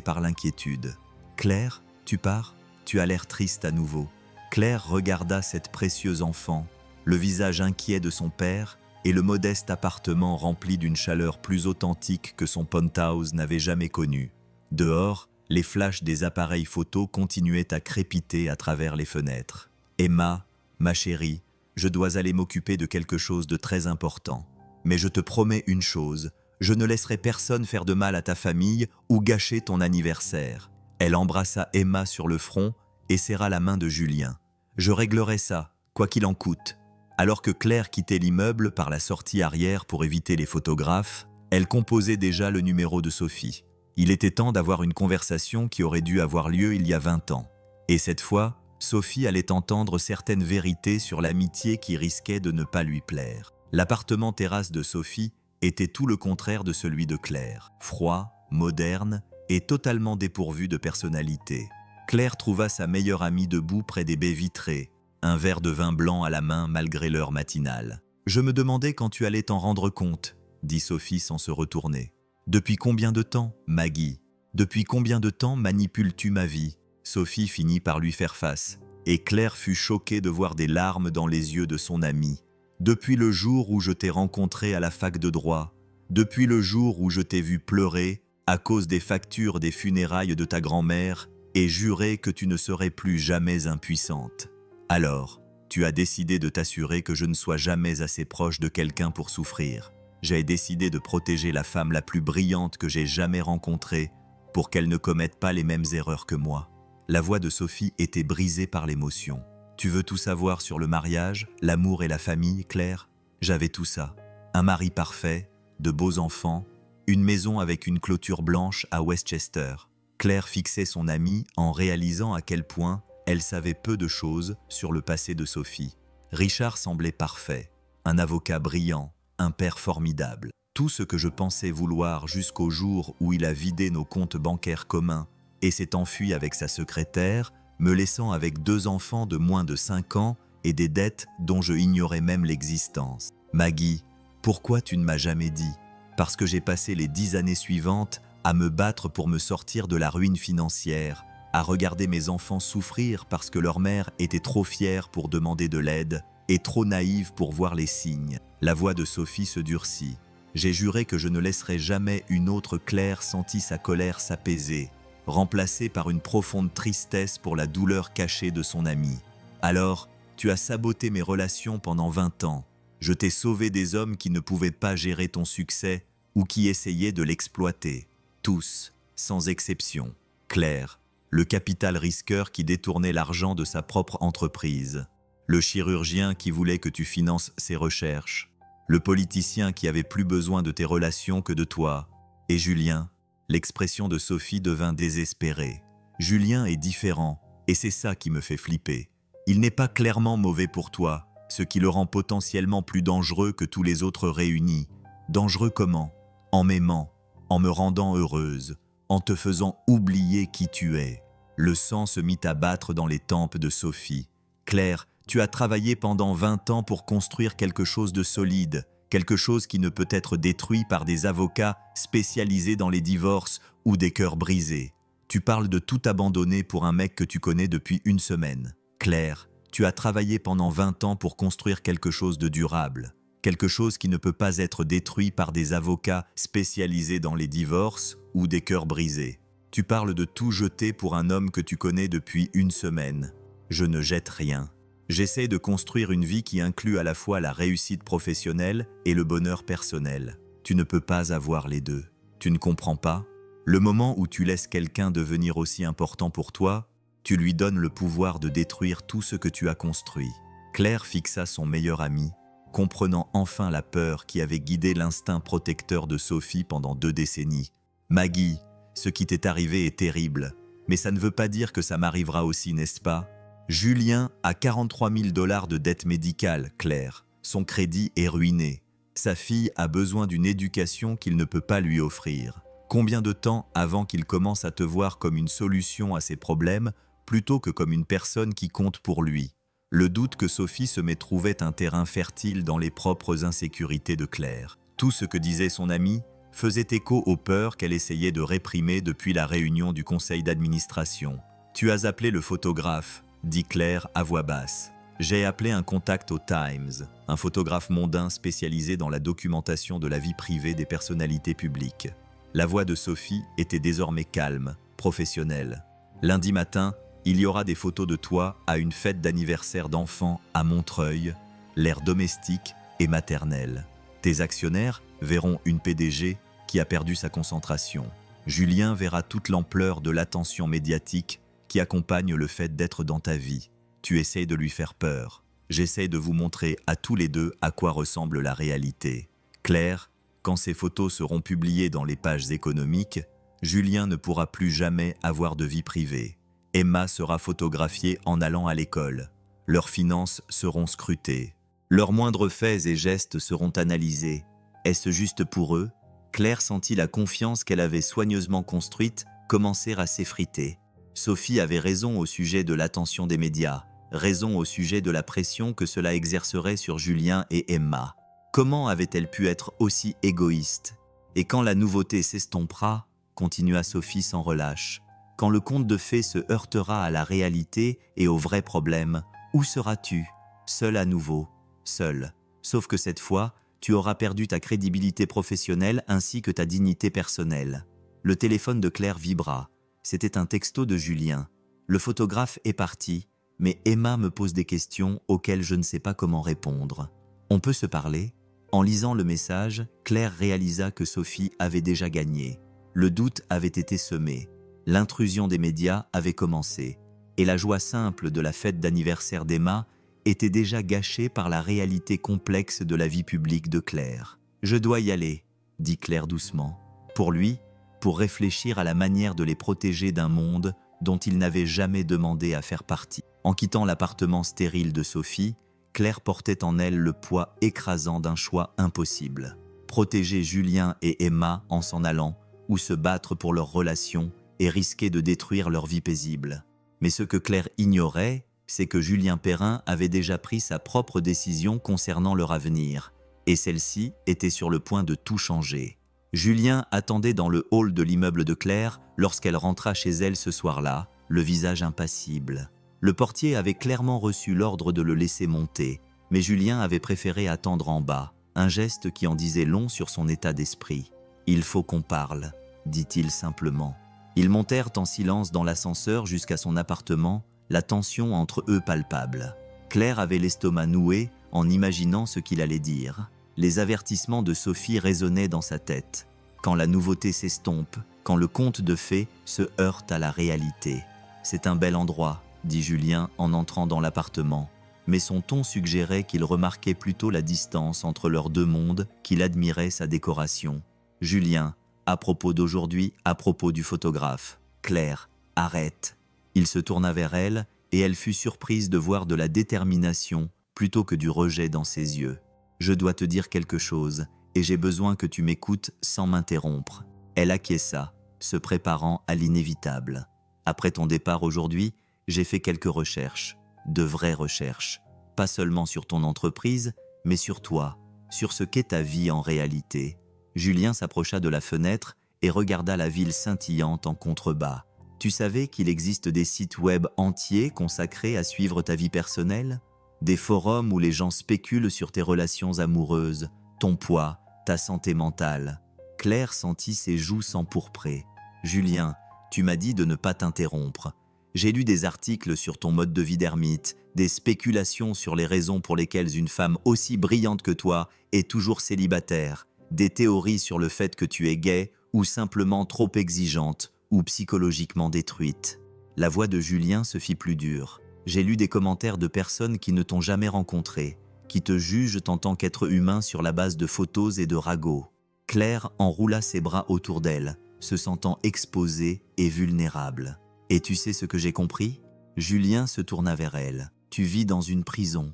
par l'inquiétude. « Claire, tu pars? Tu as l'air triste à nouveau. » Claire regarda cette précieuse enfant, le visage inquiet de son père et le modeste appartement rempli d'une chaleur plus authentique que son penthouse n'avait jamais connue. Dehors, les flashs des appareils photo continuaient à crépiter à travers les fenêtres. « Emma, ma chérie, je dois aller m'occuper de quelque chose de très important. Mais je te promets une chose, je ne laisserai personne faire de mal à ta famille ou gâcher ton anniversaire. » Elle embrassa Emma sur le front et serra la main de Julien. « Je réglerai ça, quoi qu'il en coûte. » Alors que Claire quittait l'immeuble par la sortie arrière pour éviter les photographes, elle composait déjà le numéro de Sophie. Il était temps d'avoir une conversation qui aurait dû avoir lieu il y a 20 ans. Et cette fois, Sophie allait entendre certaines vérités sur l'amitié qui risquait de ne pas lui plaire. L'appartement terrasse de Sophie était tout le contraire de celui de Claire. Froid, moderne et totalement dépourvu de personnalité. Claire trouva sa meilleure amie debout près des baies vitrées, un verre de vin blanc à la main malgré l'heure matinale. « Je me demandais quand tu allais t'en rendre compte », dit Sophie sans se retourner. « Depuis combien de temps, Maggie? Depuis combien de temps manipules-tu ma vie ?» Sophie finit par lui faire face, et Claire fut choquée de voir des larmes dans les yeux de son amie. « Depuis le jour où je t'ai rencontré à la fac de droit, depuis le jour où je t'ai vu pleurer à cause des factures des funérailles de ta grand-mère et jurer que tu ne serais plus jamais impuissante. Alors, tu as décidé de t'assurer que je ne sois jamais assez proche de quelqu'un pour souffrir. J'ai décidé de protéger la femme la plus brillante que j'ai jamais rencontrée pour qu'elle ne commette pas les mêmes erreurs que moi. » La voix de Sophie était brisée par l'émotion. « Tu veux tout savoir sur le mariage, l'amour et la famille, Claire? J'avais tout ça. Un mari parfait, de beaux enfants, une maison avec une clôture blanche à Westchester. » Claire fixait son amie en réalisant à quel point elle savait peu de choses sur le passé de Sophie. Richard semblait parfait, un avocat brillant, un père formidable. Tout ce que je pensais vouloir jusqu'au jour où il a vidé nos comptes bancaires communs et s'est enfui avec sa secrétaire, me laissant avec 2 enfants de moins de 5 ans et des dettes dont je ignorais même l'existence. Maggie, pourquoi tu ne m'as jamais dit? Parce que j'ai passé les 10 années suivantes à me battre pour me sortir de la ruine financière, à regarder mes enfants souffrir parce que leur mère était trop fière pour demander de l'aide et trop naïve pour voir les signes. La voix de Sophie se durcit. J'ai juré que je ne laisserais jamais une autre Claire sentir sa colère s'apaiser, remplacée par une profonde tristesse pour la douleur cachée de son amie. Alors, tu as saboté mes relations pendant 20 ans. Je t'ai sauvé des hommes qui ne pouvaient pas gérer ton succès ou qui essayaient de l'exploiter. Tous, sans exception. Claire, le capital risqueur qui détournait l'argent de sa propre entreprise. Le chirurgien qui voulait que tu finances ses recherches. Le politicien qui avait plus besoin de tes relations que de toi. Et Julien, l'expression de Sophie devint désespérée. Julien est différent, et c'est ça qui me fait flipper. Il n'est pas clairement mauvais pour toi, ce qui le rend potentiellement plus dangereux que tous les autres réunis. Dangereux comment? En m'aimant, en me rendant heureuse, en te faisant oublier qui tu es. Le sang se mit à battre dans les tempes de Sophie. Claire, tu as travaillé pendant 20 ans pour construire quelque chose de solide, quelque chose qui ne peut être détruit par des avocats spécialisés dans les divorces ou des cœurs brisés. Tu parles de tout abandonner pour un mec que tu connais depuis 1 semaine. Claire, tu as travaillé pendant 20 ans pour construire quelque chose de durable, quelque chose qui ne peut pas être détruit par des avocats spécialisés dans les divorces ou des cœurs brisés. Tu parles de tout jeter pour un homme que tu connais depuis 1 semaine. Je ne jette rien. J'essaie de construire une vie qui inclut à la fois la réussite professionnelle et le bonheur personnel. Tu ne peux pas avoir les deux. Tu ne comprends pas? Le moment où tu laisses quelqu'un devenir aussi important pour toi, tu lui donnes le pouvoir de détruire tout ce que tu as construit. Claire fixa son meilleur ami, comprenant enfin la peur qui avait guidé l'instinct protecteur de Sophie pendant 2 décennies. « Maggie, ce qui t'est arrivé est terrible, mais ça ne veut pas dire que ça m'arrivera aussi, n'est-ce pas? Julien a 43 000 $ de dette médicale, Claire. Son crédit est ruiné. Sa fille a besoin d'une éducation qu'il ne peut pas lui offrir. Combien de temps avant qu'il commence à te voir comme une solution à ses problèmes plutôt que comme une personne qui compte pour lui? » Le doute que Sophie se met trouvait un terrain fertile dans les propres insécurités de Claire. Tout ce que disait son amie faisait écho aux peurs qu'elle essayait de réprimer depuis la réunion du conseil d'administration. « Tu as appelé le photographe », dit Claire à voix basse. « J'ai appelé un contact au Times, un photographe mondain spécialisé dans la documentation de la vie privée des personnalités publiques. » La voix de Sophie était désormais calme, professionnelle. Lundi matin, il y aura des photos de toi à une fête d'anniversaire d'enfants à Montreuil, l'air domestique et maternel. Tes actionnaires verront une PDG qui a perdu sa concentration. Julien verra toute l'ampleur de l'attention médiatique qui accompagne le fait d'être dans ta vie. Tu essayes de lui faire peur. J'essaie de vous montrer à tous les deux à quoi ressemble la réalité. Claire, quand ces photos seront publiées dans les pages économiques, Julien ne pourra plus jamais avoir de vie privée. Emma sera photographiée en allant à l'école. Leurs finances seront scrutées. Leurs moindres faits et gestes seront analysés. Est-ce juste pour eux? Claire sentit la confiance qu'elle avait soigneusement construite commencer à s'effriter. Sophie avait raison au sujet de l'attention des médias, raison au sujet de la pression que cela exercerait sur Julien et Emma. Comment avait-elle pu être aussi égoïste? Et quand la nouveauté s'estompera, continua Sophie sans relâche, quand le conte de fées se heurtera à la réalité et aux vrais problèmes, où seras-tu? Seule à nouveau, seule. Sauf que cette fois, tu auras perdu ta crédibilité professionnelle ainsi que ta dignité personnelle. Le téléphone de Claire vibra. C'était un texto de Julien. Le photographe est parti, mais Emma me pose des questions auxquelles je ne sais pas comment répondre. On peut se parler? En lisant le message, Claire réalisa que Sophie avait déjà gagné. Le doute avait été semé. L'intrusion des médias avait commencé. Et la joie simple de la fête d'anniversaire d'Emma était déjà gâchée par la réalité complexe de la vie publique de Claire. « Je dois y aller », dit Claire doucement. Pour lui, pour réfléchir à la manière de les protéger d'un monde dont il n'avait jamais demandé à faire partie. En quittant l'appartement stérile de Sophie, Claire portait en elle le poids écrasant d'un choix impossible. Protéger Julien et Emma en s'en allant, ou se battre pour leur relation et risquer de détruire leur vie paisible. Mais ce que Claire ignorait, c'est que Julien Perrin avait déjà pris sa propre décision concernant leur avenir, et celle-ci était sur le point de tout changer. Julien attendait dans le hall de l'immeuble de Claire lorsqu'elle rentra chez elle ce soir-là, le visage impassible. Le portier avait clairement reçu l'ordre de le laisser monter, mais Julien avait préféré attendre en bas, un geste qui en disait long sur son état d'esprit. « Il faut qu'on parle », dit-il simplement. Ils montèrent en silence dans l'ascenseur jusqu'à son appartement, la tension entre eux palpable. Claire avait l'estomac noué en imaginant ce qu'il allait dire. Les avertissements de Sophie résonnaient dans sa tête. Quand la nouveauté s'estompe, quand le conte de fées se heurte à la réalité. « C'est un bel endroit », dit Julien en entrant dans l'appartement. Mais son ton suggérait qu'il remarquait plutôt la distance entre leurs deux mondes, qu'il admirait sa décoration. « Julien, à propos d'aujourd'hui, à propos du photographe. Claire, arrête !» Il se tourna vers elle et elle fut surprise de voir de la détermination plutôt que du rejet dans ses yeux. « Je dois te dire quelque chose et j'ai besoin que tu m'écoutes sans m'interrompre. » Elle acquiesça, se préparant à l'inévitable. « Après ton départ aujourd'hui, j'ai fait quelques recherches, de vraies recherches. Pas seulement sur ton entreprise, mais sur toi, sur ce qu'est ta vie en réalité. » Julien s'approcha de la fenêtre et regarda la ville scintillante en contrebas. « Tu savais qu'il existe des sites web entiers consacrés à suivre ta vie personnelle? Des forums où les gens spéculent sur tes relations amoureuses, ton poids, ta santé mentale. » Claire sentit ses joues s'empourprer. « Julien, tu m'as dit de ne pas t'interrompre. J'ai lu des articles sur ton mode de vie d'ermite, des spéculations sur les raisons pour lesquelles une femme aussi brillante que toi est toujours célibataire, des théories sur le fait que tu es gay ou simplement trop exigeante ou psychologiquement détruite. » La voix de Julien se fit plus dure. « J'ai lu des commentaires de personnes qui ne t'ont jamais rencontré, qui te jugent en tant qu'être humain sur la base de photos et de ragots. » Claire enroula ses bras autour d'elle, se sentant exposée et vulnérable. « Et tu sais ce que j'ai compris ?» Julien se tourna vers elle. « Tu vis dans une prison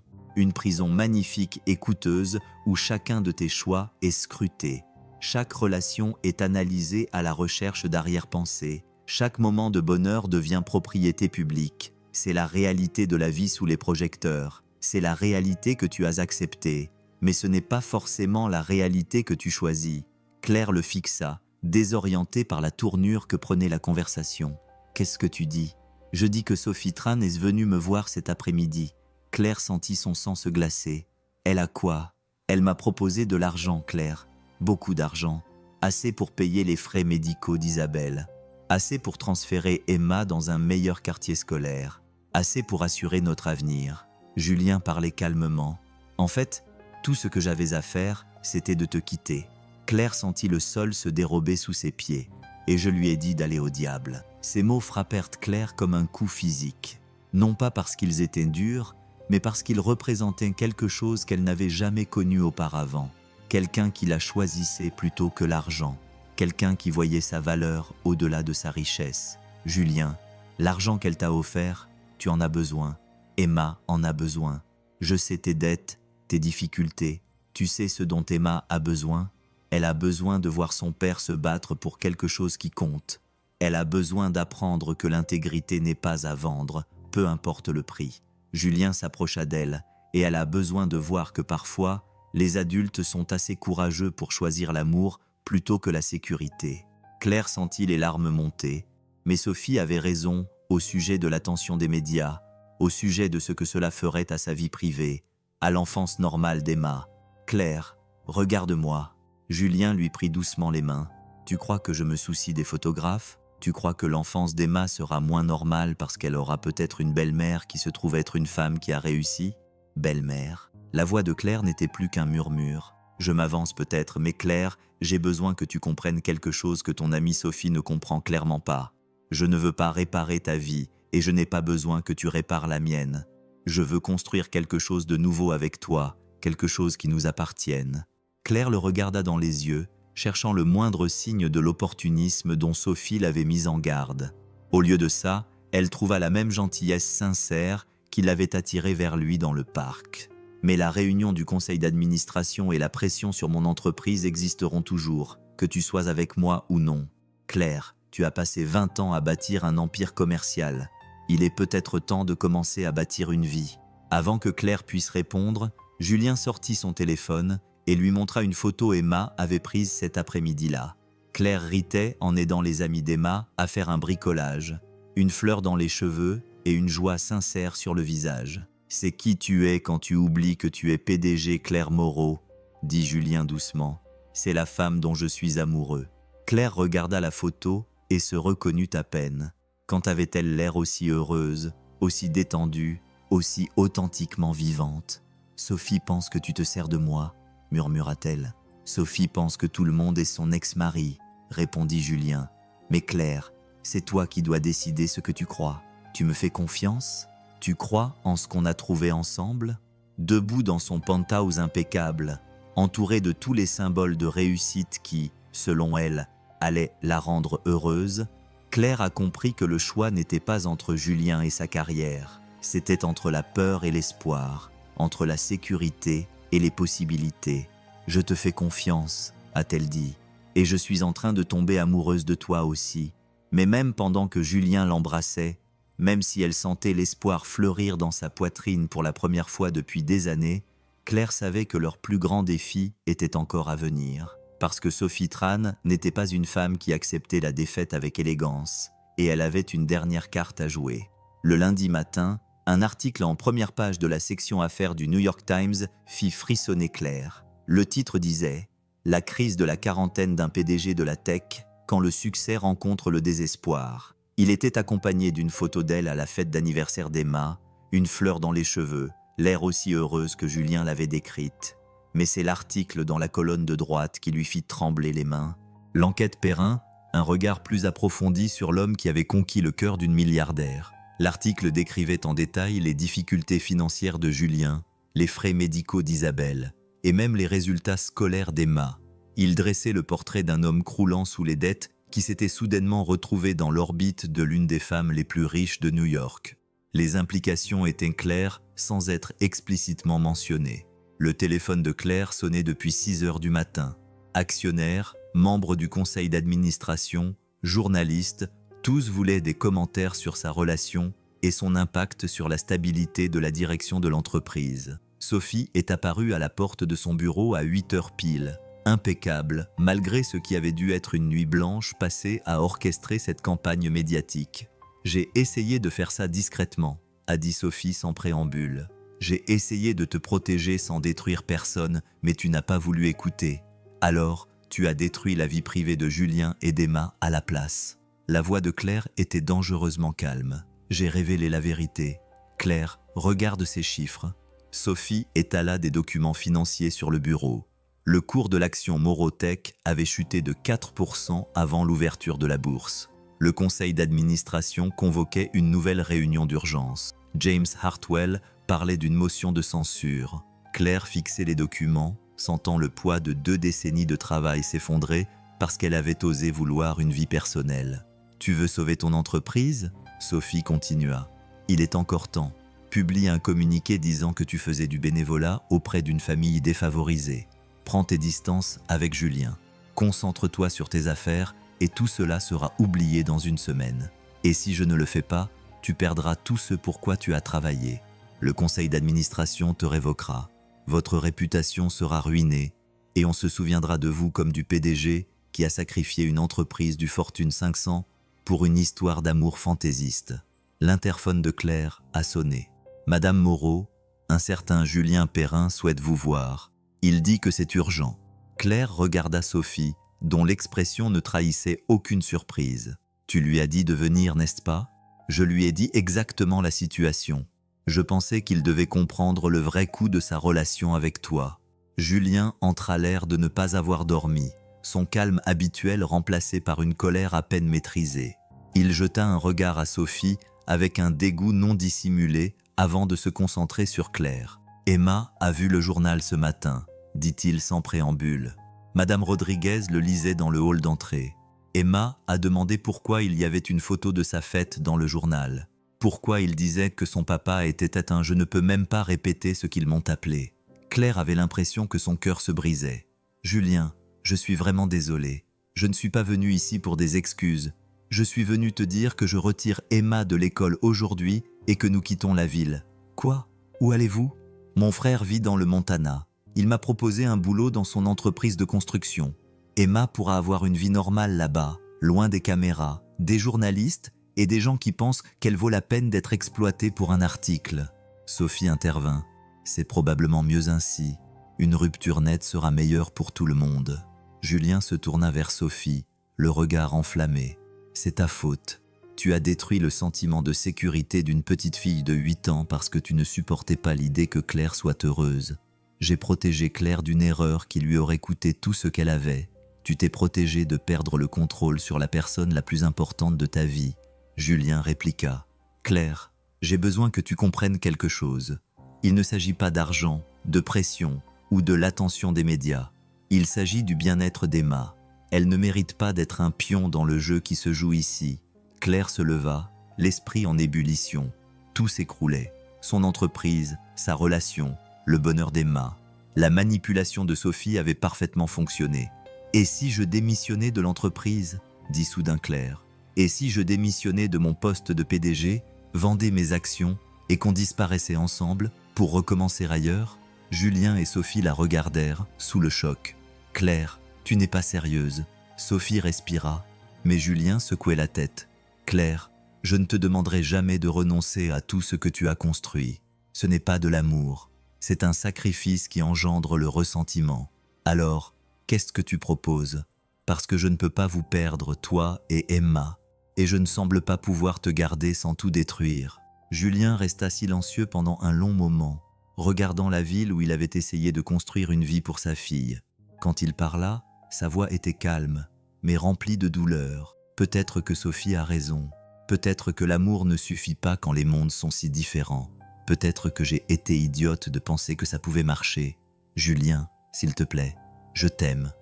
magnifique et coûteuse où chacun de tes choix est scruté. Chaque relation est analysée à la recherche d'arrière-pensée. Chaque moment de bonheur devient propriété publique. C'est la réalité de la vie sous les projecteurs. C'est la réalité que tu as acceptée. Mais ce n'est pas forcément la réalité que tu choisis. » Claire le fixa, désorientée par la tournure que prenait la conversation. « Qu'est-ce que tu dis ? » « Je dis que Sophie Tran est venue me voir cet après-midi. » Claire sentit son sang se glacer. « Elle a quoi ? » « Elle m'a proposé de l'argent, Claire. Beaucoup d'argent. assez pour payer les frais médicaux d'Isabelle, assez pour transférer Emma dans un meilleur quartier scolaire, assez pour assurer notre avenir. Julien parlait calmement. En fait, tout ce que j'avais à faire, c'était de te quitter. Claire sentit le sol se dérober sous ses pieds, et je lui ai dit d'aller au diable. Ces mots frappèrent Claire comme un coup physique, non pas parce qu'ils étaient durs, mais parce qu'ils représentaient quelque chose qu'elle n'avait jamais connu auparavant, quelqu'un qui la choisissait plutôt que l'argent, quelqu'un qui voyait sa valeur au-delà de sa richesse. Julien, l'argent qu'elle t'a offert, tu en as besoin. Emma en a besoin. Je sais tes dettes, tes difficultés. Tu sais ce dont Emma a besoin. Elle a besoin de voir son père se battre pour quelque chose qui compte. Elle a besoin d'apprendre que l'intégrité n'est pas à vendre, peu importe le prix. Julien s'approcha d'elle, et elle a besoin de voir que parfois, les adultes sont assez courageux pour choisir l'amour plutôt que la sécurité. Claire sentit les larmes monter, mais Sophie avait raison au sujet de l'attention des médias, au sujet de ce que cela ferait à sa vie privée, à l'enfance normale d'Emma. « Claire, regarde-moi. » Julien lui prit doucement les mains. « Tu crois que je me soucie des photographes ? Tu crois que l'enfance d'Emma sera moins normale parce qu'elle aura peut-être une belle-mère qui se trouve être une femme qui a réussi ? Belle-mère ?» La voix de Claire n'était plus qu'un murmure. « Je m'avance peut-être, mais Claire, j'ai besoin que tu comprennes quelque chose que ton amie Sophie ne comprend clairement pas. Je ne veux pas réparer ta vie et je n'ai pas besoin que tu répares la mienne. Je veux construire quelque chose de nouveau avec toi, quelque chose qui nous appartienne. » Claire le regarda dans les yeux, cherchant le moindre signe de l'opportunisme dont Sophie l'avait mise en garde. Au lieu de ça, elle trouva la même gentillesse sincère qui l'avait attirée vers lui dans le parc. « Mais la réunion du conseil d'administration et la pression sur mon entreprise existeront toujours, que tu sois avec moi ou non. Claire, tu as passé 20 ans à bâtir un empire commercial. Il est peut-être temps de commencer à bâtir une vie. » Avant que Claire puisse répondre, Julien sortit son téléphone et lui montra une photo Emma avait prise cet après-midi-là. Claire ritait en aidant les amis d'Emma à faire un bricolage, une fleur dans les cheveux et une joie sincère sur le visage. « C'est qui tu es quand tu oublies que tu es PDG Claire Moreau ?» dit Julien doucement. « C'est la femme dont je suis amoureux. » Claire regarda la photo et se reconnut à peine. Quand avait-elle l'air aussi heureuse, aussi détendue, aussi authentiquement vivante ? « Sophie pense que tu te sers de moi, » murmura-t-elle. « Sophie pense que tout le monde est son ex-mari, » répondit Julien. « Mais Claire, c'est toi qui dois décider ce que tu crois. Tu me fais confiance ? Tu crois en ce qu'on a trouvé ensemble ?» Debout dans son penthouse impeccable, entourée de tous les symboles de réussite qui, selon elle, allaient la rendre heureuse, Claire a compris que le choix n'était pas entre Julien et sa carrière. C'était entre la peur et l'espoir, entre la sécurité et les possibilités. « Je te fais confiance, » a-t-elle dit, « et je suis en train de tomber amoureuse de toi aussi. » Mais même pendant que Julien l'embrassait, même si elle sentait l'espoir fleurir dans sa poitrine pour la première fois depuis des années, Claire savait que leur plus grand défi était encore à venir. Parce que Sophie Tran n'était pas une femme qui acceptait la défaite avec élégance, et elle avait une dernière carte à jouer. Le lundi matin, un article en première page de la section affaires du New York Times fit frissonner Claire. Le titre disait « La crise de la quarantaine d'un PDG de la tech quand le succès rencontre le désespoir ». Il était accompagné d'une photo d'elle à la fête d'anniversaire d'Emma, une fleur dans les cheveux, l'air aussi heureuse que Julien l'avait décrite. Mais c'est l'article dans la colonne de droite qui lui fit trembler les mains. L'enquête Perrin, un regard plus approfondi sur l'homme qui avait conquis le cœur d'une milliardaire. L'article décrivait en détail les difficultés financières de Julien, les frais médicaux d'Isabelle, et même les résultats scolaires d'Emma. Il dressait le portrait d'un homme croulant sous les dettes qui s'était soudainement retrouvé dans l'orbite de l'une des femmes les plus riches de New York. Les implications étaient claires sans être explicitement mentionnées. Le téléphone de Claire sonnait depuis 6 heures du matin. Actionnaires, membres du conseil d'administration, journalistes, tous voulaient des commentaires sur sa relation et son impact sur la stabilité de la direction de l'entreprise. Sophie est apparue à la porte de son bureau à 8 heures pile. Impeccable, malgré ce qui avait dû être une nuit blanche passée à orchestrer cette campagne médiatique. « J'ai essayé de faire ça discrètement », a dit Sophie sans préambule. « J'ai essayé de te protéger sans détruire personne, mais tu n'as pas voulu écouter. Alors, Tu as détruit la vie privée de Julien et d'Emma à la place. La voix de Claire était dangereusement calme. J'ai révélé la vérité. Claire, regarde ces chiffres. Sophie étala des documents financiers sur le bureau. Le cours de l'action Morotech avait chuté de 4% avant l'ouverture de la bourse. Le conseil d'administration convoquait une nouvelle réunion d'urgence. James Hartwell parlait d'une motion de censure. Claire fixait les documents, sentant le poids de 2 décennies de travail s'effondrer parce qu'elle avait osé vouloir une vie personnelle. « Tu veux sauver ton entreprise ?» Sophie continua. « Il est encore temps. Publie un communiqué disant que tu faisais du bénévolat auprès d'une famille défavorisée. Prends tes distances avec Julien. Concentre-toi sur tes affaires et tout cela sera oublié dans une semaine. Et si je ne le fais pas, tu perdras tout ce pour quoi tu as travaillé. Le conseil d'administration te révoquera. Votre réputation sera ruinée et on se souviendra de vous comme du PDG qui a sacrifié une entreprise du Fortune 500 pour une histoire d'amour fantaisiste. » L'interphone de Claire a sonné. « Madame Moreau, un certain Julien Perrin souhaite vous voir. Il dit que c'est urgent. » Claire regarda Sophie, dont l'expression ne trahissait aucune surprise. « Tu lui as dit de venir, n'est-ce pas ?» Je lui ai dit exactement la situation. Je pensais qu'il devait comprendre le vrai coût de sa relation avec toi. Julien entra l'air de ne pas avoir dormi, son calme habituel remplacé par une colère à peine maîtrisée. Il jeta un regard à Sophie avec un dégoût non dissimulé avant de se concentrer sur Claire. « Emma a vu le journal ce matin, dit-il sans préambule. Madame Rodriguez le lisait dans le hall d'entrée. Emma a demandé pourquoi il y avait une photo de sa fête dans le journal. Pourquoi il disait que son papa était atteint. Je ne peux même pas répéter ce qu'ils m'ont appelé. » Claire avait l'impression que son cœur se brisait. « Julien, je suis vraiment désolée. Je ne suis pas venue ici pour des excuses. Je suis venue te dire que je retire Emma de l'école aujourd'hui et que nous quittons la ville. »« Quoi? Où allez-vous ?»« Mon frère vit dans le Montana. Il m'a proposé un boulot dans son entreprise de construction. Emma pourra avoir une vie normale là-bas, loin des caméras, des journalistes et des gens qui pensent qu'elle vaut la peine d'être exploitée pour un article. » Sophie intervint. « C'est probablement mieux ainsi. Une rupture nette sera meilleure pour tout le monde. » Julien se tourna vers Sophie, le regard enflammé. « C'est ta faute. Tu as détruit le sentiment de sécurité d'une petite fille de 8 ans parce que tu ne supportais pas l'idée que Claire soit heureuse. J'ai protégé Claire d'une erreur qui lui aurait coûté tout ce qu'elle avait. Tu t'es protégé de perdre le contrôle sur la personne la plus importante de ta vie. » Julien répliqua. « Claire, j'ai besoin que tu comprennes quelque chose. Il ne s'agit pas d'argent, de pression ou de l'attention des médias. Il s'agit du bien-être d'Emma. Elle ne mérite pas d'être un pion dans le jeu qui se joue ici. » Claire se leva, l'esprit en ébullition. Tout s'écroulait. Son entreprise, sa relation, le bonheur d'Emma. La manipulation de Sophie avait parfaitement fonctionné. « Et si je démissionnais de l'entreprise ?» dit soudain Claire. « Et si je démissionnais de mon poste de PDG, vendais mes actions et qu'on disparaissait ensemble pour recommencer ailleurs ?» Julien et Sophie la regardèrent, sous le choc. « Claire, tu n'es pas sérieuse. » Sophie respira, mais Julien secouait la tête. « Claire, je ne te demanderai jamais de renoncer à tout ce que tu as construit. Ce n'est pas de l'amour. C'est un sacrifice qui engendre le ressentiment. Alors, qu'est-ce que tu proposes? Parce que je ne peux pas vous perdre, toi et Emma, et je ne semble pas pouvoir te garder sans tout détruire. » Julien resta silencieux pendant un long moment, regardant la ville où il avait essayé de construire une vie pour sa fille. Quand il parla, sa voix était calme, mais remplie de douleur. Peut-être que Sophie a raison. Peut-être que l'amour ne suffit pas quand les mondes sont si différents. Peut-être que j'ai été idiote de penser que ça pouvait marcher. Julien, s'il te plaît, je t'aime,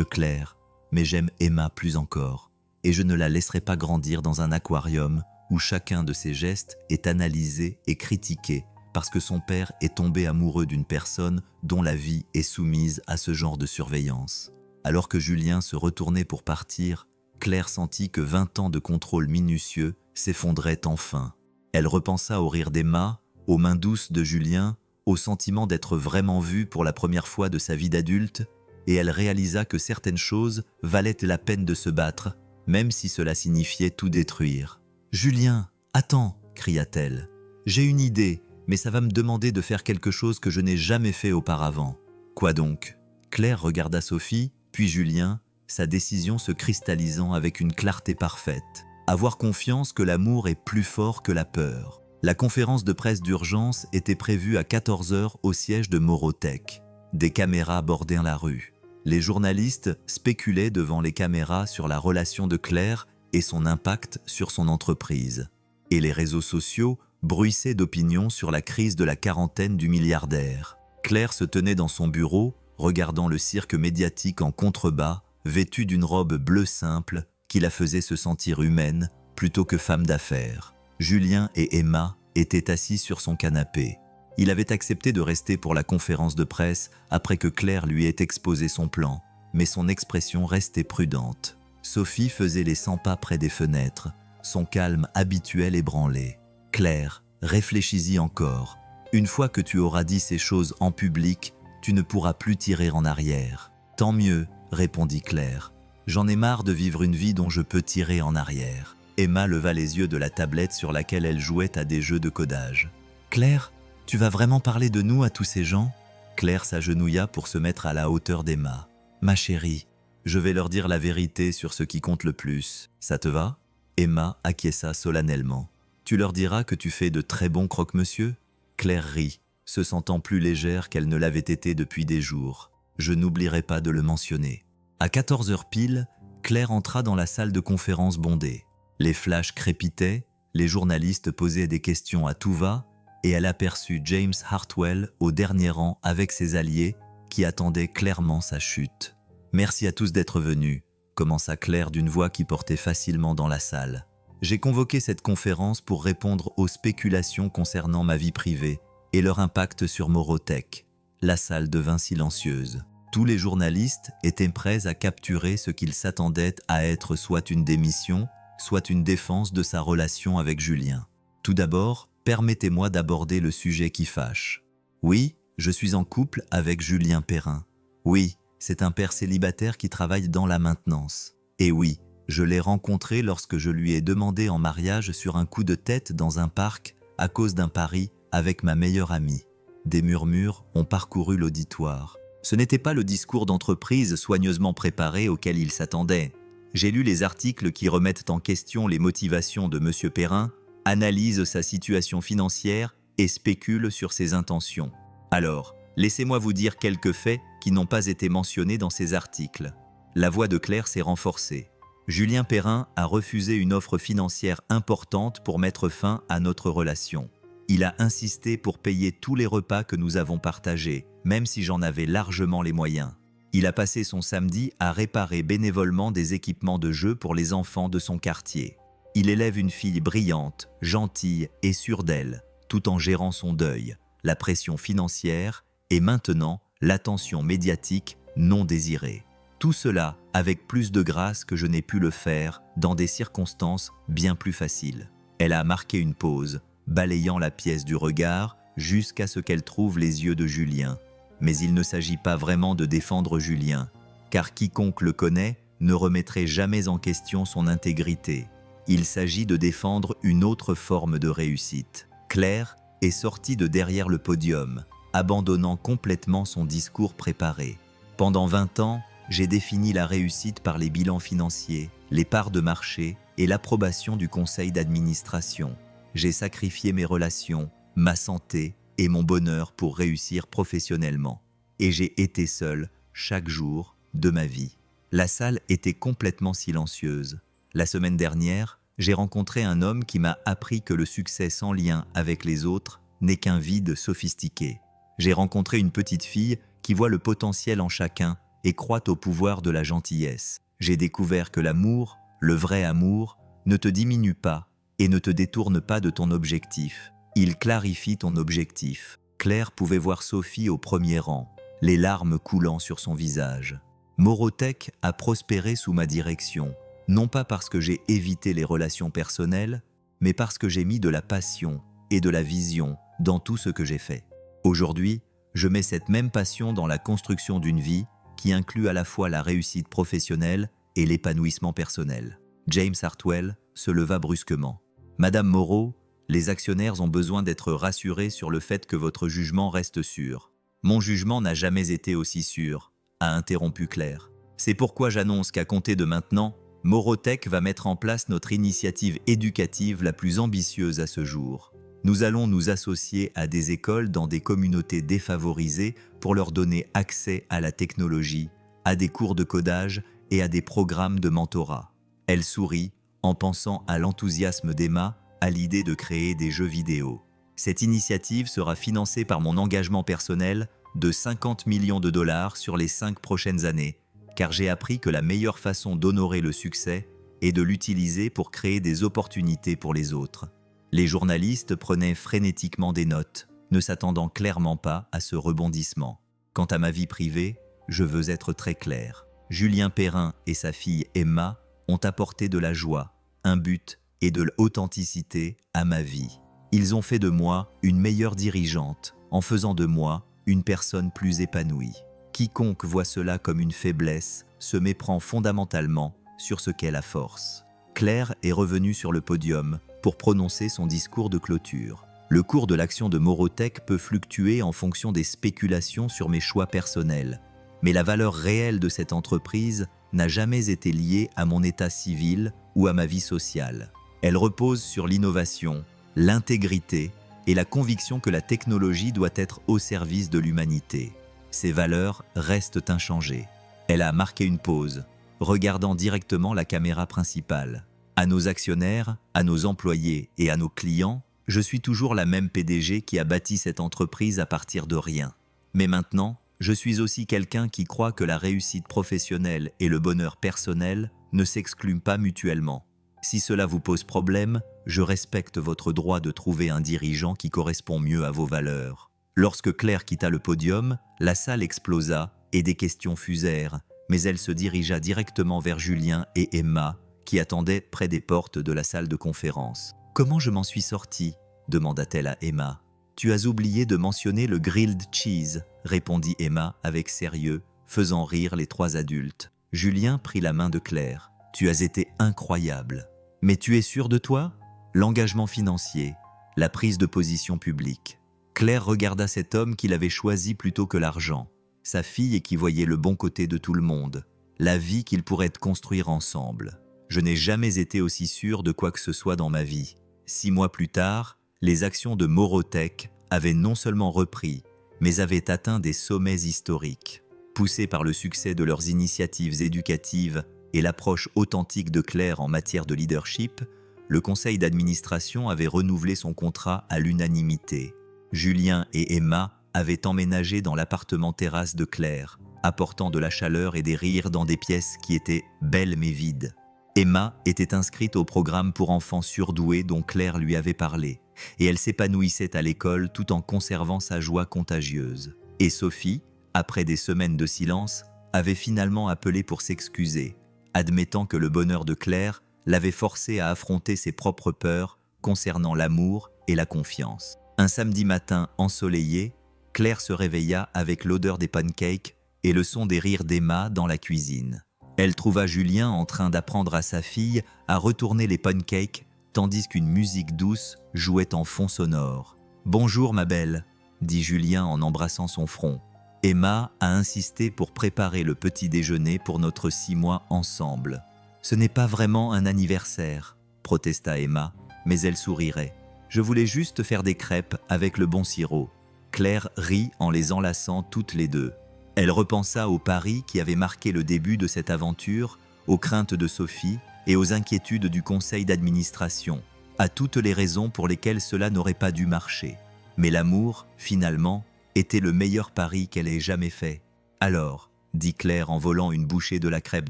Claire, mais j'aime Emma plus encore. Et je ne la laisserai pas grandir dans un aquarium où chacun de ses gestes est analysé et critiqué parce que son père est tombé amoureux d'une personne dont la vie est soumise à ce genre de surveillance. Alors que Julien se retournait pour partir, Claire sentit que 20 ans de contrôle minutieux s'effondraient enfin. Elle repensa au rire d'Emma, aux mains douces de Julien, au sentiment d'être vraiment vue pour la première fois de sa vie d'adulte, et elle réalisa que certaines choses valaient la peine de se battre, même si cela signifiait tout détruire. « Julien, attends !» cria-t-elle. « J'ai une idée, mais ça va me demander de faire quelque chose que je n'ai jamais fait auparavant. » « Quoi donc ?» Claire regarda Sophie, puis Julien, sa décision se cristallisant avec une clarté parfaite. Avoir confiance que l'amour est plus fort que la peur. La conférence de presse d'urgence était prévue à 14 h au siège de Morotech. Des caméras bordaient la rue. Les journalistes spéculaient devant les caméras sur la relation de Claire et son impact sur son entreprise. Et les réseaux sociaux bruissaient d'opinions sur la crise de la quarantaine du milliardaire. Claire se tenait dans son bureau, regardant le cirque médiatique en contrebas, vêtue d'une robe bleue simple qui la faisait se sentir humaine plutôt que femme d'affaires. Julien et Emma étaient assis sur son canapé. Il avait accepté de rester pour la conférence de presse après que Claire lui ait exposé son plan, mais son expression restait prudente. Sophie faisait les 100 pas près des fenêtres, son calme habituel ébranlé. « Claire, réfléchis-y encore. Une fois que tu auras dit ces choses en public, tu ne pourras plus tirer en arrière. »« Tant mieux, » répondit Claire. « J'en ai marre de vivre une vie dont je peux tirer en arrière. » Emma leva les yeux de la tablette sur laquelle elle jouait à des jeux de codage. « Claire, tu vas vraiment parler de nous à tous ces gens ?» Claire s'agenouilla pour se mettre à la hauteur d'Emma. « Ma chérie, je vais leur dire la vérité sur ce qui compte le plus. Ça te va ?» Emma acquiesça solennellement. « Tu leur diras que tu fais de très bons croque-monsieur ?» Claire rit, se sentant plus légère qu'elle ne l'avait été depuis des jours. « Je n'oublierai pas de le mentionner. » À 14 h pile, Claire entra dans la salle de conférence bondée. Les flashs crépitaient, les journalistes posaient des questions à tout va, et elle aperçut James Hartwell au dernier rang avec ses alliés qui attendaient clairement sa chute. « Merci à tous d'être venus », commença Claire d'une voix qui portait facilement dans la salle. « J'ai convoqué cette conférence pour répondre aux spéculations concernant ma vie privée et leur impact sur Morotech. » La salle devint silencieuse. Tous les journalistes étaient prêts à capturer ce qu'ils s'attendaient à être soit une démission, soit une défense de sa relation avec Julien. Tout d'abord, permettez-moi d'aborder le sujet qui fâche. Oui, je suis en couple avec Julien Perrin. Oui, c'est un père célibataire qui travaille dans la maintenance. Et oui, je l'ai rencontré lorsque je lui ai demandé en mariage sur un coup de tête dans un parc à cause d'un pari avec ma meilleure amie. Des murmures ont parcouru l'auditoire. Ce n'était pas le discours d'entreprise soigneusement préparé auquel il s'attendait. J'ai lu les articles qui remettent en question les motivations de M. Perrin, analysent sa situation financière et spéculent sur ses intentions. Alors, laissez-moi vous dire quelques faits qui n'ont pas été mentionnés dans ces articles. La voix de Claire s'est renforcée. Julien Perrin a refusé une offre financière importante pour mettre fin à notre relation. Il a insisté pour payer tous les repas que nous avons partagés, même si j'en avais largement les moyens. Il a passé son samedi à réparer bénévolement des équipements de jeu pour les enfants de son quartier. Il élève une fille brillante, gentille et sûre d'elle, tout en gérant son deuil, la pression financière et maintenant l'attention médiatique non désirée. Tout cela avec plus de grâce que je n'ai pu le faire dans des circonstances bien plus faciles. Elle a marqué une pause, balayant la pièce du regard jusqu'à ce qu'elle trouve les yeux de Julien. Mais il ne s'agit pas vraiment de défendre Julien, car quiconque le connaît ne remettrait jamais en question son intégrité. Il s'agit de défendre une autre forme de réussite. Claire est sortie de derrière le podium, abandonnant complètement son discours préparé. Pendant 20 ans, j'ai défini la réussite par les bilans financiers, les parts de marché et l'approbation du conseil d'administration. J'ai sacrifié mes relations, ma santé et mon bonheur pour réussir professionnellement. Et j'ai été seul chaque jour de ma vie. La salle était complètement silencieuse. La semaine dernière, j'ai rencontré un homme qui m'a appris que le succès sans lien avec les autres n'est qu'un vide sophistiqué. J'ai rencontré une petite fille qui voit le potentiel en chacun et croit au pouvoir de la gentillesse. J'ai découvert que l'amour, le vrai amour, ne te diminue pas et ne te détourne pas de ton objectif. Il clarifie ton objectif. Claire pouvait voir Sophie au premier rang, les larmes coulant sur son visage. Morotech a prospéré sous ma direction, non pas parce que j'ai évité les relations personnelles, mais parce que j'ai mis de la passion et de la vision dans tout ce que j'ai fait. Aujourd'hui, je mets cette même passion dans la construction d'une vie qui inclut à la fois la réussite professionnelle et l'épanouissement personnel. James Hartwell se leva brusquement. « Madame Moreau, les actionnaires ont besoin d'être rassurés sur le fait que votre jugement reste sûr. »« Mon jugement n'a jamais été aussi sûr, » a interrompu Claire. C'est pourquoi j'annonce qu'à compter de maintenant, Morotech va mettre en place notre initiative éducative la plus ambitieuse à ce jour. Nous allons nous associer à des écoles dans des communautés défavorisées pour leur donner accès à la technologie, à des cours de codage et à des programmes de mentorat. Elle sourit en pensant à l'enthousiasme d'Emma à l'idée de créer des jeux vidéo. Cette initiative sera financée par mon engagement personnel de 50 millions de dollars sur les 5 prochaines années, car j'ai appris que la meilleure façon d'honorer le succès est de l'utiliser pour créer des opportunités pour les autres. Les journalistes prenaient frénétiquement des notes, ne s'attendant clairement pas à ce rebondissement. Quant à ma vie privée, je veux être très clair. Julien Perrin et sa fille Emma ont apporté de la joie, un but et de l'authenticité à ma vie. Ils ont fait de moi une meilleure dirigeante, en faisant de moi une personne plus épanouie. Quiconque voit cela comme une faiblesse se méprend fondamentalement sur ce qu'est la force. Claire est revenue sur le podium pour prononcer son discours de clôture. Le cours de l'action de Morotech peut fluctuer en fonction des spéculations sur mes choix personnels, mais la valeur réelle de cette entreprise n'a jamais été liée à mon état civil ou à ma vie sociale. Elle repose sur l'innovation, l'intégrité et la conviction que la technologie doit être au service de l'humanité. Ces valeurs restent inchangées. Elle a marqué une pause, regardant directement la caméra principale. À nos actionnaires, à nos employés et à nos clients, je suis toujours la même PDG qui a bâti cette entreprise à partir de rien. Mais maintenant, je suis aussi quelqu'un qui croit que la réussite professionnelle et le bonheur personnel ne s'excluent pas mutuellement. Si cela vous pose problème, je respecte votre droit de trouver un dirigeant qui correspond mieux à vos valeurs. Lorsque Claire quitta le podium, la salle explosa et des questions fusèrent, mais elle se dirigea directement vers Julien et Emma, qui attendaient près des portes de la salle de conférence. « Comment je m'en suis sortie ?» demanda-t-elle à Emma. « Tu as oublié de mentionner le grilled cheese », répondit Emma avec sérieux, faisant rire les 3 adultes. Julien prit la main de Claire. « Tu as été incroyable. Mais tu es sûre de toi ?» L'engagement financier, la prise de position publique. Claire regarda cet homme qu'il avait choisi plutôt que l'argent, sa fille et qui voyait le bon côté de tout le monde, la vie qu'ils pourraient construire ensemble. Je n'ai jamais été aussi sûr de quoi que ce soit dans ma vie. 6 mois plus tard, les actions de Morotech avaient non seulement repris, mais avaient atteint des sommets historiques. Poussés par le succès de leurs initiatives éducatives et l'approche authentique de Claire en matière de leadership, le conseil d'administration avait renouvelé son contrat à l'unanimité. Julien et Emma avaient emménagé dans l'appartement terrasse de Claire, apportant de la chaleur et des rires dans des pièces qui étaient belles mais vides. Emma était inscrite au programme pour enfants surdoués dont Claire lui avait parlé, et elle s'épanouissait à l'école tout en conservant sa joie contagieuse. Et Sophie, après des semaines de silence, avait finalement appelé pour s'excuser, admettant que le bonheur de Claire l'avait forcée à affronter ses propres peurs concernant l'amour et la confiance. Un samedi matin ensoleillé, Claire se réveilla avec l'odeur des pancakes et le son des rires d'Emma dans la cuisine. Elle trouva Julien en train d'apprendre à sa fille à retourner les pancakes tandis qu'une musique douce jouait en fond sonore. « Bonjour ma belle », dit Julien en embrassant son front. Emma a insisté pour préparer le petit déjeuner pour notre 6 mois ensemble. « Ce n'est pas vraiment un anniversaire », protesta Emma, mais elle sourirait. « Je voulais juste faire des crêpes avec le bon sirop. » Claire rit en les enlaçant toutes les deux. Elle repensa au pari qui avait marqué le début de cette aventure, aux craintes de Sophie et aux inquiétudes du conseil d'administration, à toutes les raisons pour lesquelles cela n'aurait pas dû marcher. Mais l'amour, finalement, était le meilleur pari qu'elle ait jamais fait. « Alors, » dit Claire en volant une bouchée de la crêpe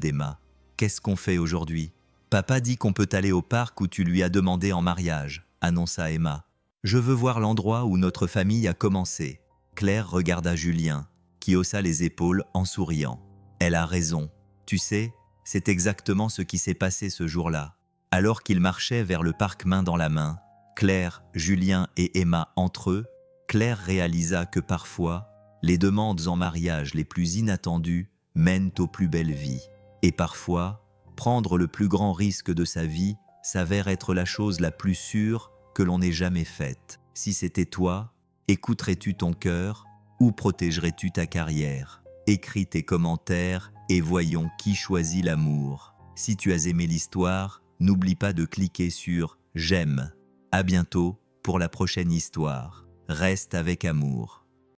d'Emma, « qu'est-ce qu'on fait aujourd'hui ? » « Papa dit qu'on peut aller au parc où tu lui as demandé en mariage, » annonça Emma. « Je veux voir l'endroit où notre famille a commencé. » Claire regarda Julien, qui haussa les épaules en souriant. « Elle a raison. Tu sais, c'est exactement ce qui s'est passé ce jour-là. » Alors qu'ils marchaient vers le parc main dans la main, Claire, Julien et Emma entre eux, Claire réalisa que parfois, les demandes en mariage les plus inattendues mènent aux plus belles vies. Et parfois, prendre le plus grand risque de sa vie s'avère être la chose la plus sûre que l'on ait jamais faite. Si c'était toi, écouterais-tu ton cœur ou protégerais-tu ta carrière ? Écris tes commentaires et voyons qui choisit l'amour. Si tu as aimé l'histoire, n'oublie pas de cliquer sur « J'aime ». À bientôt pour la prochaine histoire. Reste avec amour.